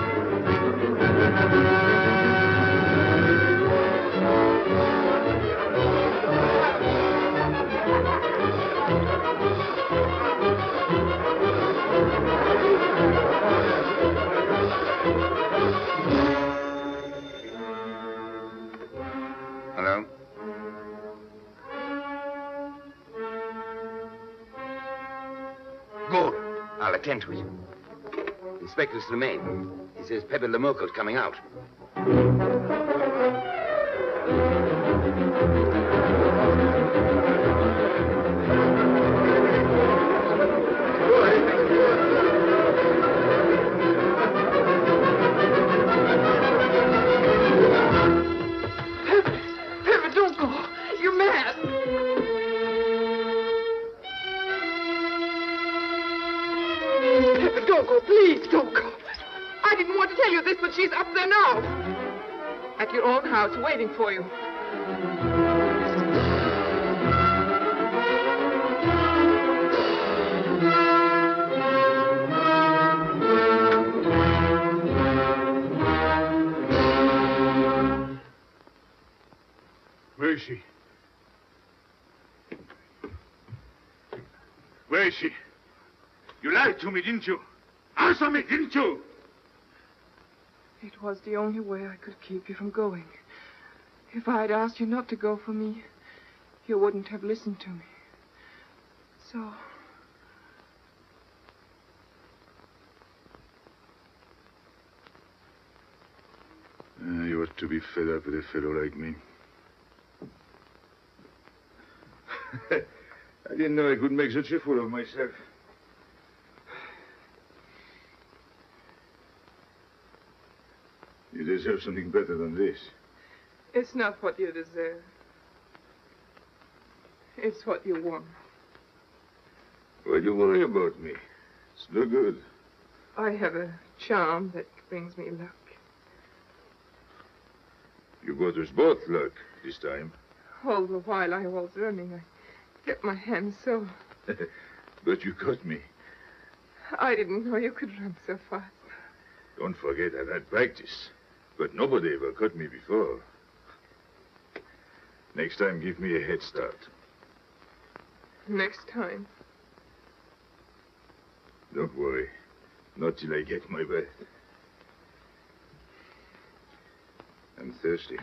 Hello? Good. I'll attend to it. Inspector Slemaine. He says Pepe Lemurkel's coming out. Pepe, don't go. You're mad. Pepe, don't go. Please, don't go. I didn't want to tell you this, but she's up there now. At your own house, waiting for you. Where is she? Where is she? You lied to me, didn't you? Answer me, didn't you? It was the only way I could keep you from going. If I had asked you not to go for me, you wouldn't have listened to me. So... You ought to be fed up with a fellow like me. I didn't know I could make such a fool of myself. You deserve something better than this. It's not what you deserve. It's what you want. Why do you worry about me? It's no good. I have a charm that brings me luck. You brought us both luck this time. All the while I was running, I kept my hand so. But you caught me. I didn't know you could run so fast. Don't forget I've had practice. But nobody ever caught me before. Next time, give me a head start. Next time. Don't worry. Not till I get my breath. I'm thirsty.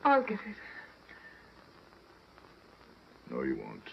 I'll get it. No, you won't.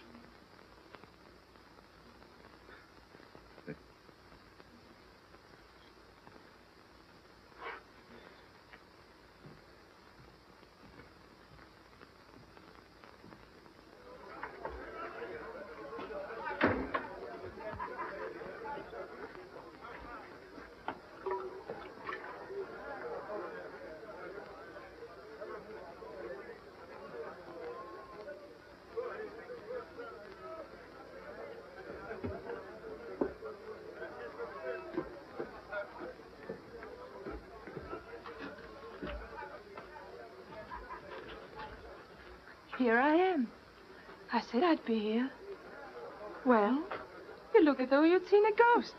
here I am. I said I'd be here. Well, you look as though you'd seen a ghost.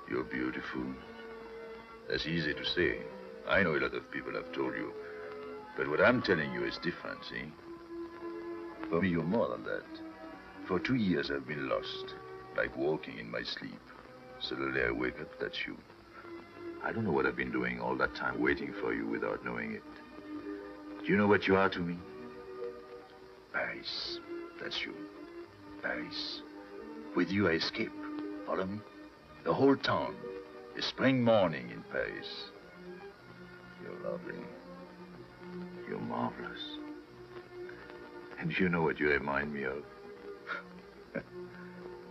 You're beautiful. That's easy to say. I know a lot of people have told you. But what I'm telling you is different, see? For me, you're more than that. For 2 years, I've been lost, like walking in my sleep. Suddenly, I wake up, that's you. I don't know what I've been doing all that time, waiting for you without knowing it. Do you know what you are to me? Paris. That's you. Paris. With you, I escape. Follow me? The whole town. A spring morning in Paris. You're lovely. You're marvelous. And you know what you remind me of?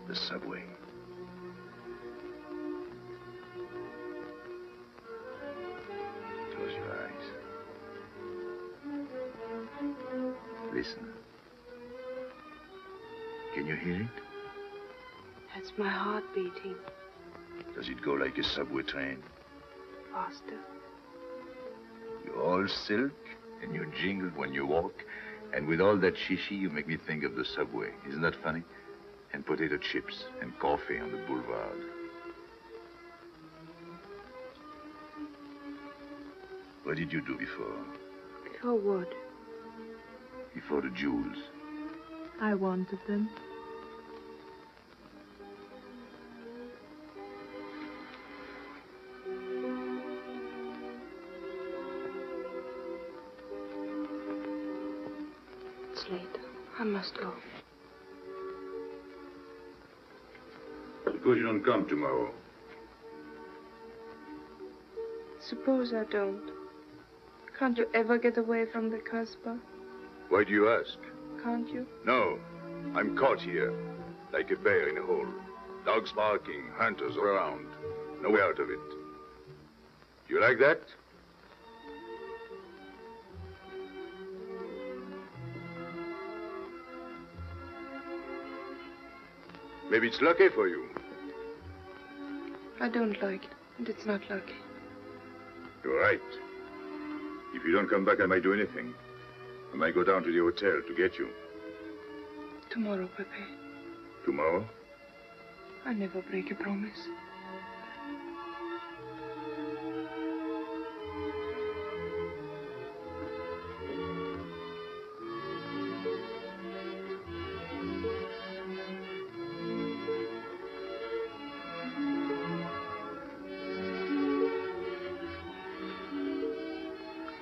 The subway. Close your eyes. Listen. Can you hear it? That's my heart beating. Does it go like a subway train? Faster. You're all silk, and you jingle when you walk, and with all that shishi, you make me think of the subway. Isn't that funny? And potato chips and coffee on the boulevard. What did you do before? Before what? Before the jewels. I wanted them. It's late. I must go. Suppose you don't come tomorrow. Suppose I don't. Can't you ever get away from the Casbah? Why do you ask? Can't you? No. I'm caught here, like a bear in a hole. Dogs barking, hunters all around. No way out of it. You like that? Maybe it's lucky for you. I don't like it, and it's not lucky. You're right. If you don't come back, I might do anything. I might go down to the hotel to get you. Tomorrow, Pepe. Tomorrow? I never break a promise.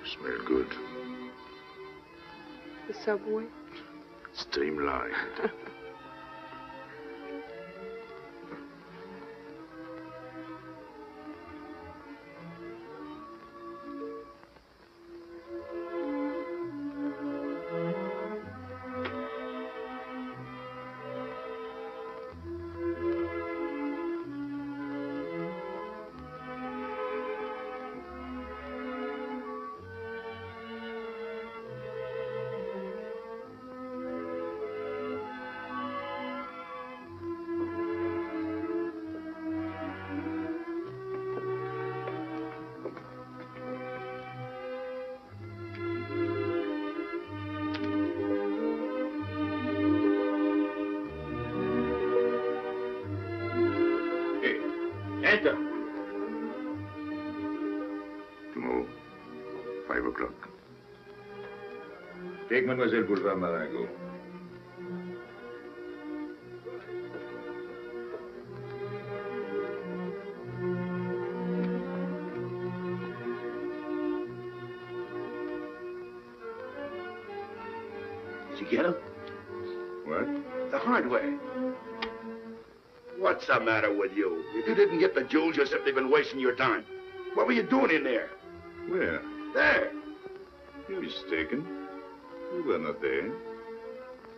Smell good. The subway? Streamlined. Mo. 5 o'clock. Take Mademoiselle Boulevard Marengo. Did you get him? What? The hardware. What's the matter with you? If you didn't get the jewels, you've simply been wasting your time. What were you doing in there? Where? There. You're mistaken. We were not there.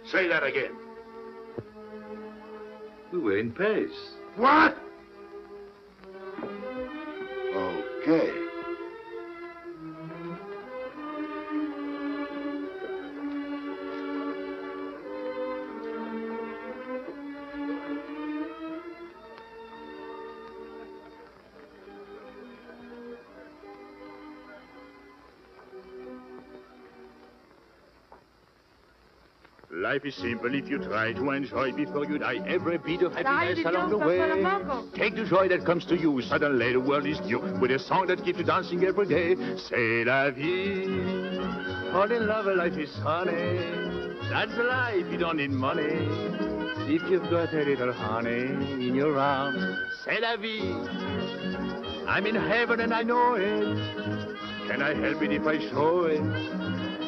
Say that again. We were in Paris. What? Okay. Life is simple if you try to enjoy before you die every bit of happiness along the way. Take the joy that comes to you. Suddenly the world is new with a song that keeps you dancing every day. C'est la vie. Fall in love, life is honey. That's the life, you don't need money. If you've got a little honey in your arms, c'est la vie. I'm in heaven and I know it. Can I help it if I show it?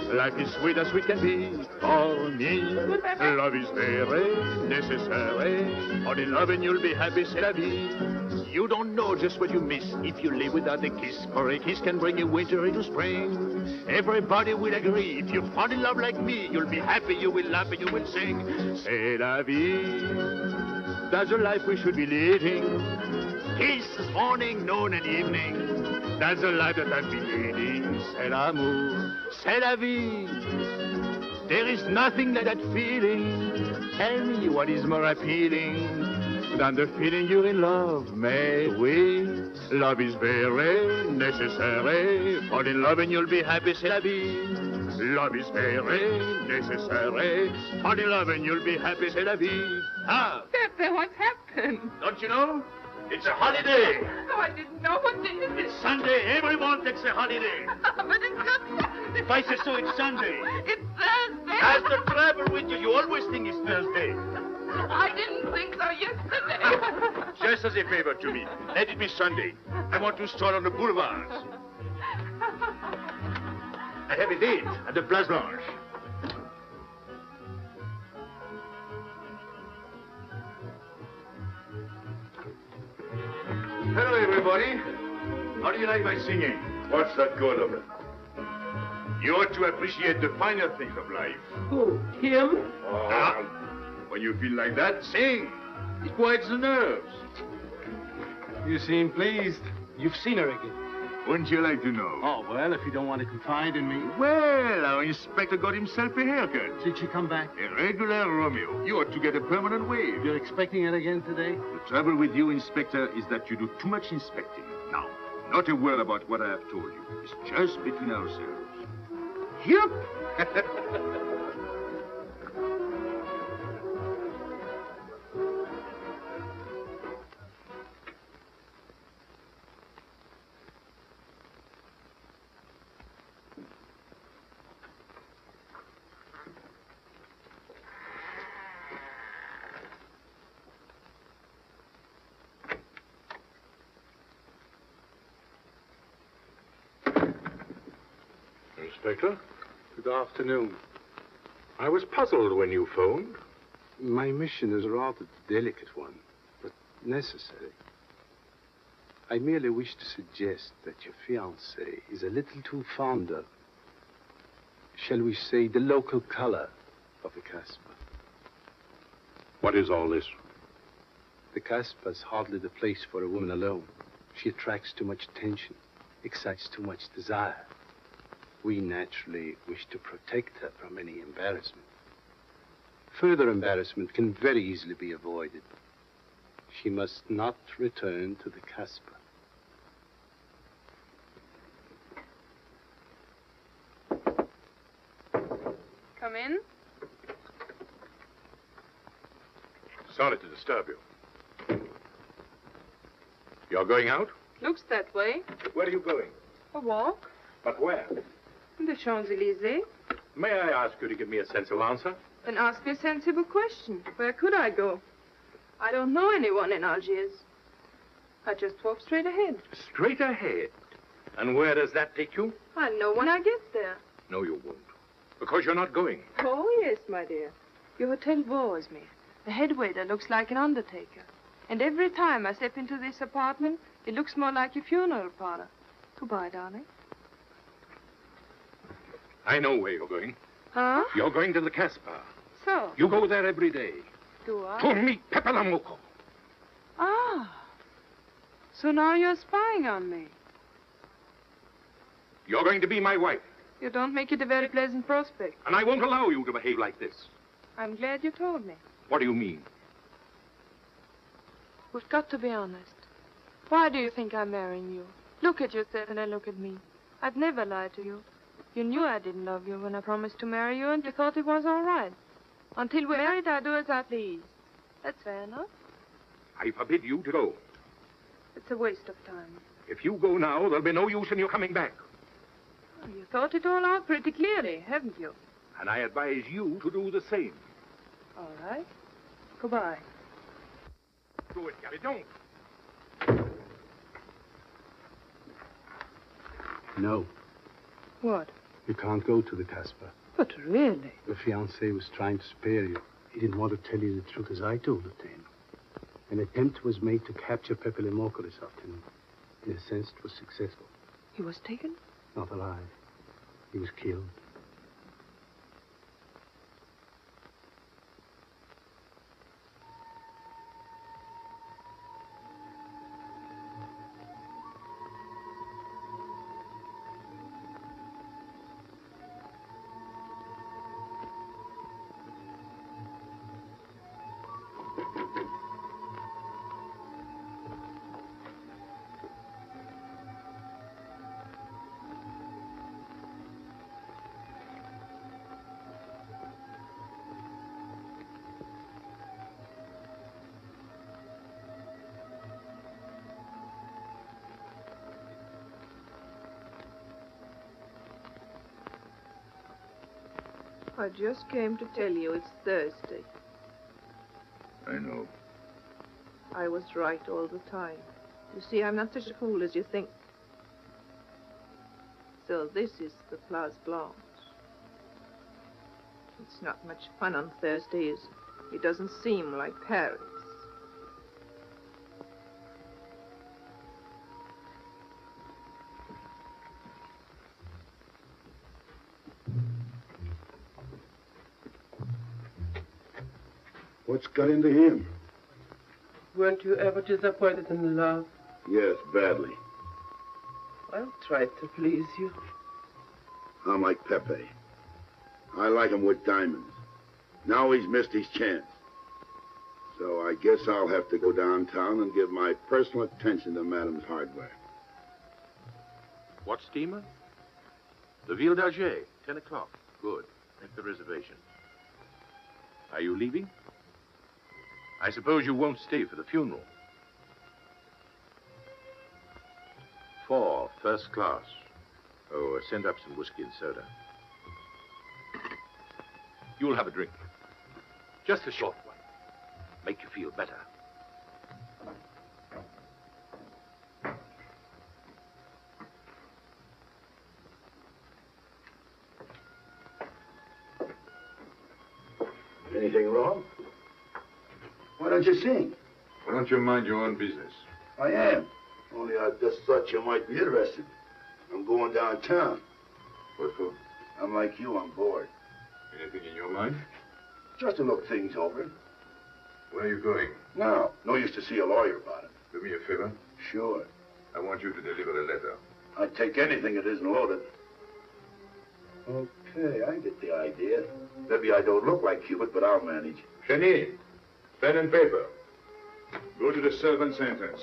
Life is sweet as sweet can be for me. Love is very necessary. Fall in love and you'll be happy, c'est la vie. You don't know just what you miss if you live without a kiss. For a kiss can bring you winter into spring. Everybody will agree. If you fall in love like me, you'll be happy, you will laugh and you will sing. C'est la vie. That's the life we should be living. Kisses morning, noon and evening. That's the life that I've been leading. C'est l'amour, c'est la vie. There is nothing like that feeling. Tell me what is more appealing than the feeling you're in love. Mais oui, love is very necessary. Fall in love and you'll be happy, c'est la vie. Love is very necessary. Fall in love and you'll be happy, c'est la vie. Ah! Pepe, what's happened? Don't you know? It's a holiday. Oh, I didn't know what this is. It's Sunday. Everyone takes a holiday. But it's not Sunday. If I say so, it's Sunday. It's Thursday. As the trouble with you, you always think it's Thursday. I didn't think so yesterday. Just as a favor to me, let it be Sunday. I want to stroll on the boulevards. I have a date at the Place Blanche. Hello, everybody. How do you like my singing? What's that good of it? You ought to appreciate the finer things of life. Who? Him? When you feel like that, sing. It quiets the nerves. You seem pleased. You've seen her again. Wouldn't you like to know? Oh, well, if you don't want to confide in me. Well, our inspector got himself a haircut. Did she come back? A regular Romeo. You ought to get a permanent wave. You're expecting it again today? The trouble with you, Inspector, is that you do too much inspecting. Now, not a word about what I have told you. It's just between ourselves. Yep. Inspector? Good afternoon. I was puzzled when you phoned. My mission is a rather delicate one, but necessary. I merely wish to suggest that your fiancé is a little too fond of, shall we say, the local color of the Casbah. What is all this? The Casbah is hardly the place for a woman alone. She attracts too much attention, excites too much desire. We naturally wish to protect her from any embarrassment. Further embarrassment can very easily be avoided. She must not return to the Casbah. Come in. Sorry to disturb you. You're going out? Looks that way. Where are you going? A walk? But where? In the Champs-Élysées. May I ask you to give me a sensible answer? Then ask me a sensible question. Where could I go? I don't know anyone in Algiers. I just walk straight ahead. Straight ahead. And where does that take you? I'll know when I get there. No, you won't. Because you're not going. Oh, yes, my dear. Your hotel bores me. The head waiter looks like an undertaker. And every time I step into this apartment, it looks more like a funeral parlor. Goodbye, darling. I know where you're going. Huh? You're going to the Caspar. So? You go there every day. Do I? To meet Pepe Lamuco. Ah. So now you're spying on me. You're going to be my wife. You don't make it a very pleasant prospect. And I won't allow you to behave like this. I'm glad you told me. What do you mean? We've got to be honest. Why do you think I'm marrying you? Look at yourself and then look at me. I've never lied to you. You knew I didn't love you when I promised to marry you, and you thought it was all right. Until we're married, I do as I please. That's fair enough. I forbid you to go. It's a waste of time. If you go now, there'll be no use in you coming back. Oh, you thought it all out pretty clearly, haven't you? And I advise you to do the same. All right. Goodbye. Do it, Gabby. Don't. No, What? you can't go to the Caspar. But really? The fiancé was trying to spare you. He didn't want to tell you the truth as I told it to him. An attempt was made to capture Pepe Lamuco this afternoon. In a sense, it was successful. He was taken? Not alive. He was killed. I just came to tell you it's Thursday. I know. I was right all the time. You see, I'm not such a fool as you think. So this is the Place Blanche. It's not much fun on Thursday, is it? It doesn't seem like Paris. What's got into him? Weren't you ever disappointed in love? Yes, badly. I'll try to please you. I'm like Pepe. I like him with diamonds. Now he's missed his chance. So I guess I'll have to go downtown and give my personal attention to Madame's hardware. What steamer? The Ville d'Alger, 10 o'clock. Good. Make the reservation. Are you leaving? I suppose you won't stay for the funeral. 4, first class. Oh, send up some whiskey and soda. You'll have a drink. Just a short one. Make you feel better. Anything wrong? Why don't you sing? Why don't you mind your own business? I am. Only I just thought you might be interested. I'm going downtown. What for? I'm like you, I'm bored. Anything in your mind? Just to look things over. Where are you going? No, no use to see a lawyer about it. Do me a favor. Sure. I want you to deliver a letter. I'd take anything that isn't loaded. Okay, I get the idea. Maybe I don't look like Cupid, but I'll manage. Chenille, pen and paper. Go to the servants' entrance.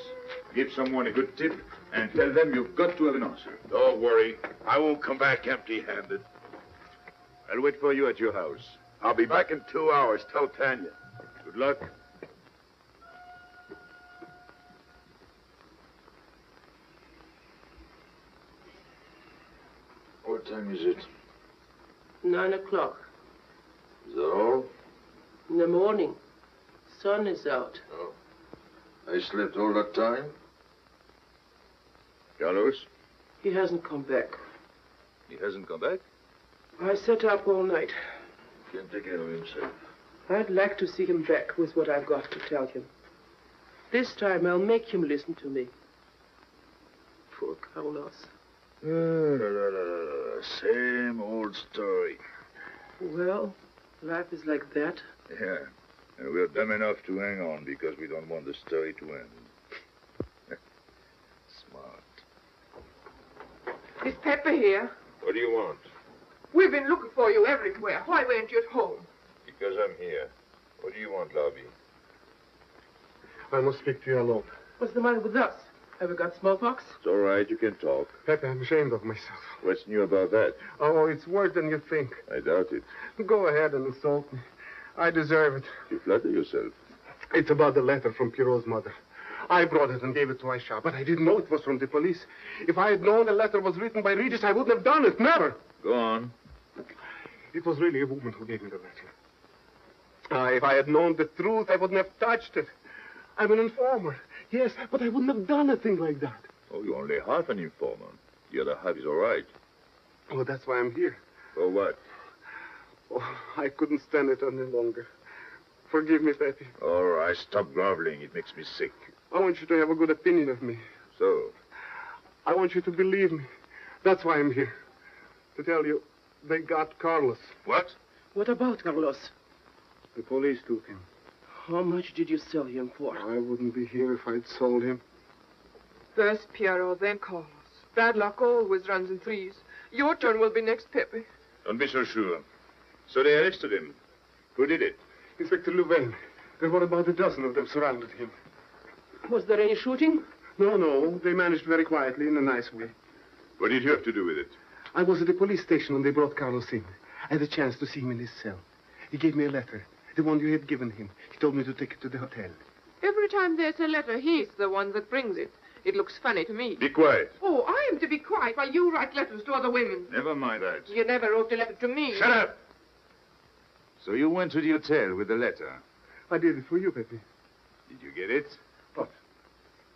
Give someone a good tip and tell them you've got to have an answer. Don't worry. I won't come back empty-handed. I'll wait for you at your house. I'll be back in 2 hours. Tell Tanya. Good luck. What time is it? 9 o'clock. Is that all? In the morning. Sun is out. Oh. I slept all that time? Carlos? He hasn't come back. He hasn't come back? I sat up all night. Can't take care of himself. I'd like to see him back with what I've got to tell him. This time I'll make him listen to me. Poor Carlos. Same old story. Well, life is like that. Yeah. And we're dumb enough to hang on because we don't want the story to end. Smart. Is Pepe here? What do you want? We've been looking for you everywhere. Why weren't you at home? Because I'm here. What do you want, Lobby? I must speak to you alone. What's the matter with us? Have we got smallpox? It's all right. You can talk. Pepe, I'm ashamed of myself. What's new about that? Oh, it's worse than you think. I doubt it. Go ahead and insult me. I deserve it. You flatter yourself. It's about the letter from Pierrot's mother. I brought it and gave it to Aisha, but I didn't know it was from the police. If I had known the letter was written by Regis, I wouldn't have done it. Never. Go on. It was really a woman who gave me the letter. If I had known the truth, I wouldn't have touched it. I'm an informer. Yes, but I wouldn't have done a thing like that. Oh, you're only half an informer. The other half is all right. Well, that's why I'm here. For what? Oh, I couldn't stand it any longer. Forgive me, Pepe. All right, stop groveling. It makes me sick. I want you to have a good opinion of me. So? I want you to believe me. That's why I'm here. To tell you, they got Carlos. What? What about Carlos? The police took him. How much did you sell him for? I wouldn't be here if I'd sold him. First Pierrot, then Carlos. Bad luck always runs in threes. Your turn will be next, Pepe. Don't be so sure. So they arrested him. Who did it? Inspector Louvain. There were about a dozen of them surrounded him. Was there any shooting? No. They managed very quietly in a nice way. What did you have to do with it? I was at the police station when they brought Carlos in. I had a chance to see him in his cell. He gave me a letter. The one you had given him. He told me to take it to the hotel. Every time there's a letter, he's the one that brings it. It looks funny to me. Be quiet. Oh, I am to be quiet while you write letters to other women. Never mind that. You never wrote a letter to me. Shut up! So you went to the hotel with the letter. I did it for you, Pepe. Did you get it? What?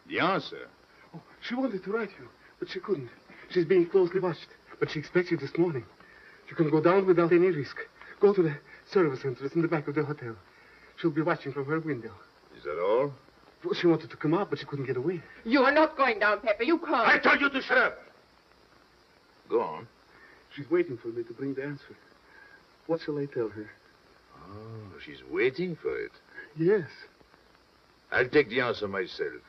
The answer. Oh, she wanted to write you, but she couldn't. She's being closely watched, but she expects you this morning. You can go down without any risk. Go to the service entrance in the back of the hotel. She'll be watching from her window. Is that all? Well, she wanted to come out, but she couldn't get away. You are not going down, Pepe. You can't. I told you to shut up. Go on. She's waiting for me to bring the answer. What shall I tell her? Oh, she's waiting for it. Yes. I'll take the answer myself.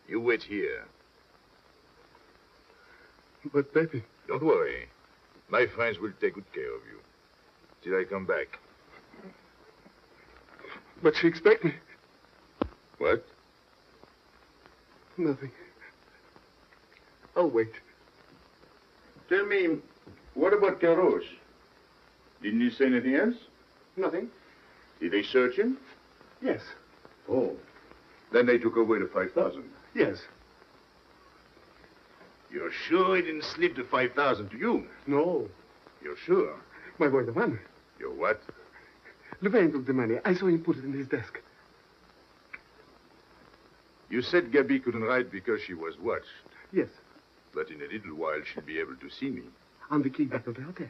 You wait here. But, Pepe... Don't worry. My friends will take good care of you. Till I come back. But she expects me. What? Nothing. I'll wait. Tell me, what about Carlos? Didn't he say anything else? Nothing. Did they search him? Yes. Oh. Then they took away the 5,000. Yes. You're sure he didn't slip the 5,000 to you? No. You're sure? My boy, the man. Your what? Louvain took the money. I saw him put it in his desk. You said Gabby couldn't write because she was watched. Yes. But in a little while, she'll be able to see me. On the key back of the hotel.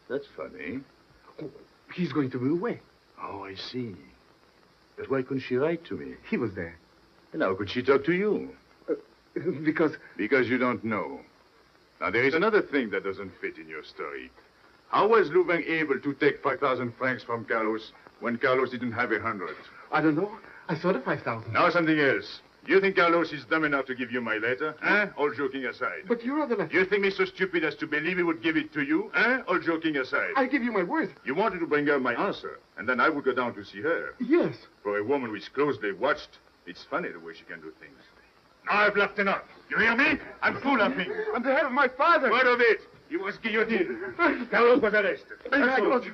That's funny. Oh, he's going to be away. Oh, I see. But why couldn't she write to me? He was there. And how could she talk to you? Because... Because you don't know. Now, there is another thing that doesn't fit in your story. How was Louvain able to take 5,000 francs from Carlos when Carlos didn't have 100? I don't know. I saw the 5,000. Now something else. You think Carlos is dumb enough to give you my letter? Eh? All joking aside. But your other letter... You think me so stupid as to believe he would give it to you? Eh? All joking aside. I give you my word. You wanted to bring her my answer, and then I would go down to see her. Yes. For a woman who is closely watched, it's funny the way she can do things. Now I've laughed enough. You hear me? I'm full of me. I'm the head of my father. Word of it. He was guillotined. Carlos was arrested. I told you.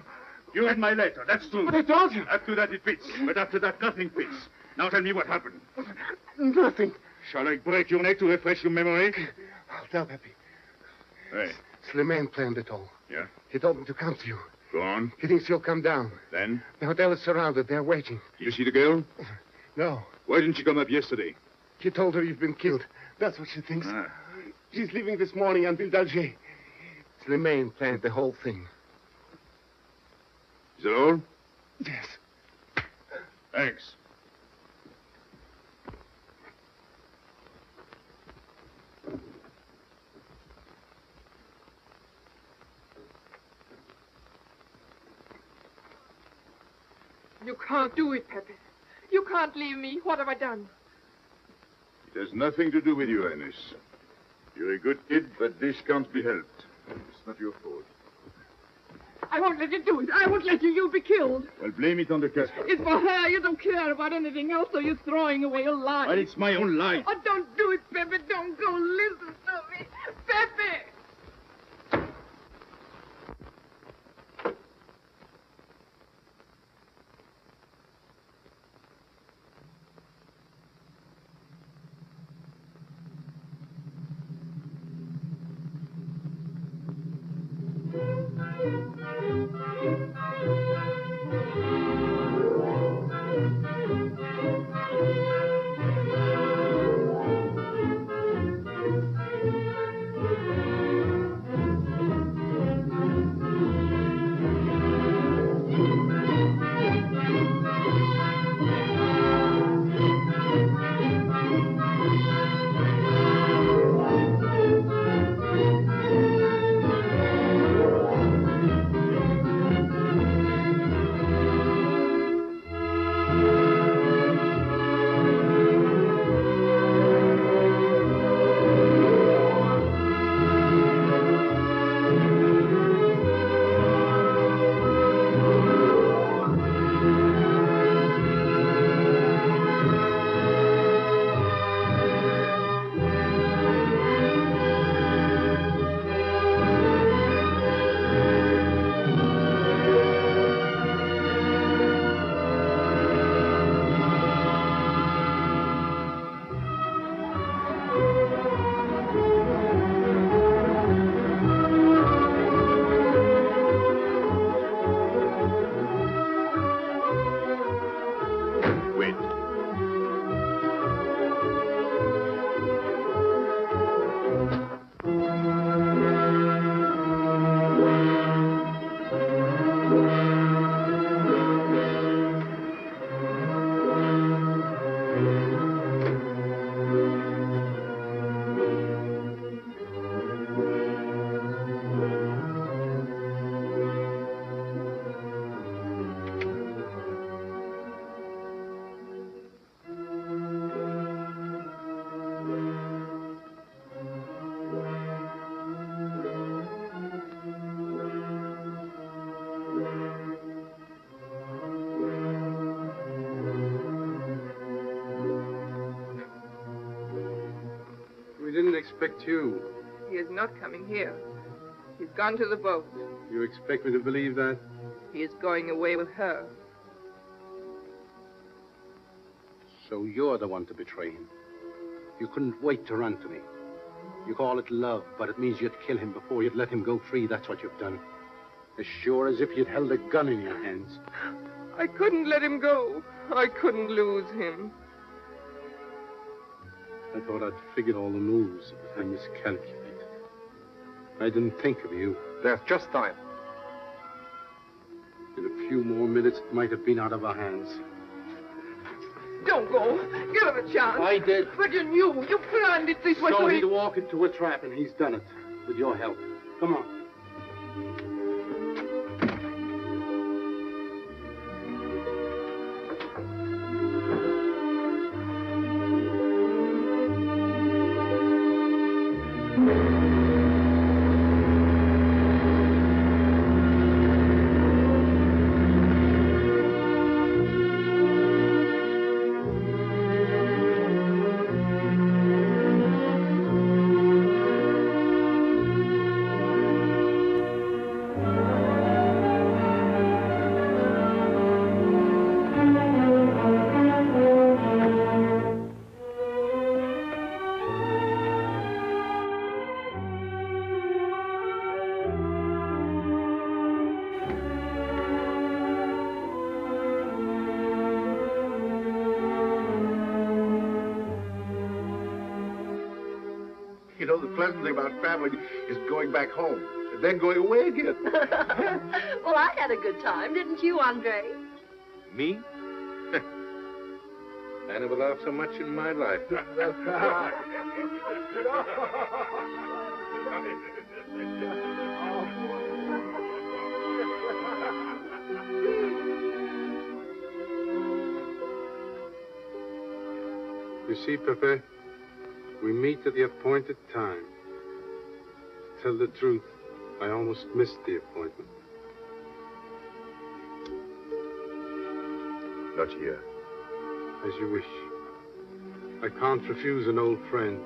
You read my letter, that's true. But I told you. Up to that it fits. But after that, nothing fits. Now tell me what happened. Nothing. Shall I break your neck to refresh your memory? I'll tell Pepe. Hey. Slimane planned it all. Yeah? He told me to come to you. Go on. He thinks you'll come down. Then? The hotel is surrounded. They're waiting. You see the girl? No. Why didn't she come up yesterday? He told her you've been killed. That's what she thinks. She's leaving this morning on Ville d'Alger. Slimane planned the whole thing. Is that all? Yes. Thanks. You can't do it, Pepe. You can't leave me. What have I done? It has nothing to do with you, Ines. You're a good kid, but this can't be helped. It's not your fault. I won't let you do it. I won't let you. You'll be killed. Well, blame it on the Casper. It's for her. You don't care about anything else, so you're throwing away your life. Well, it's my own life. Oh, don't do it, Pepe. Don't go. Listen to me. Pepe! We didn't expect you. He is not coming here. He's gone to the boat. You expect me to believe that? He is going away with her. So you're the one to betray him. You couldn't wait to run to me. You call it love, but it means you'd kill him before you'd let him go free. That's what you've done. As sure as if you'd held a gun in your hands. I couldn't let him go. I couldn't lose him. I thought I'd figured all the moves, but I miscalculated. I didn't think of you. There's just time. In a few more minutes, it might have been out of our hands. Don't go. Give him a chance. I did. But you knew. You planned it this way. So he'd walk into a trap, and he's done it. With your help. Come on. the pleasant thing about traveling is going back home and then going away again. Well, I had a good time, didn't you, Andre? Me? I never laughed so much in my life. You see, Pepe, we meet at the appointed time. To tell the truth, I almost missed the appointment. Not here. As you wish. I can't refuse an old friend.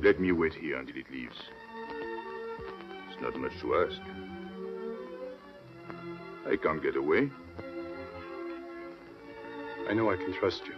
Let me wait here until it leaves. It's not much to ask. I can't get away. I know I can trust you.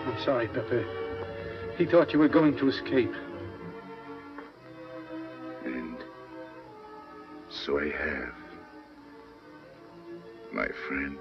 I'm sorry, Pepe. He thought you were going to escape. And so I have, my friend.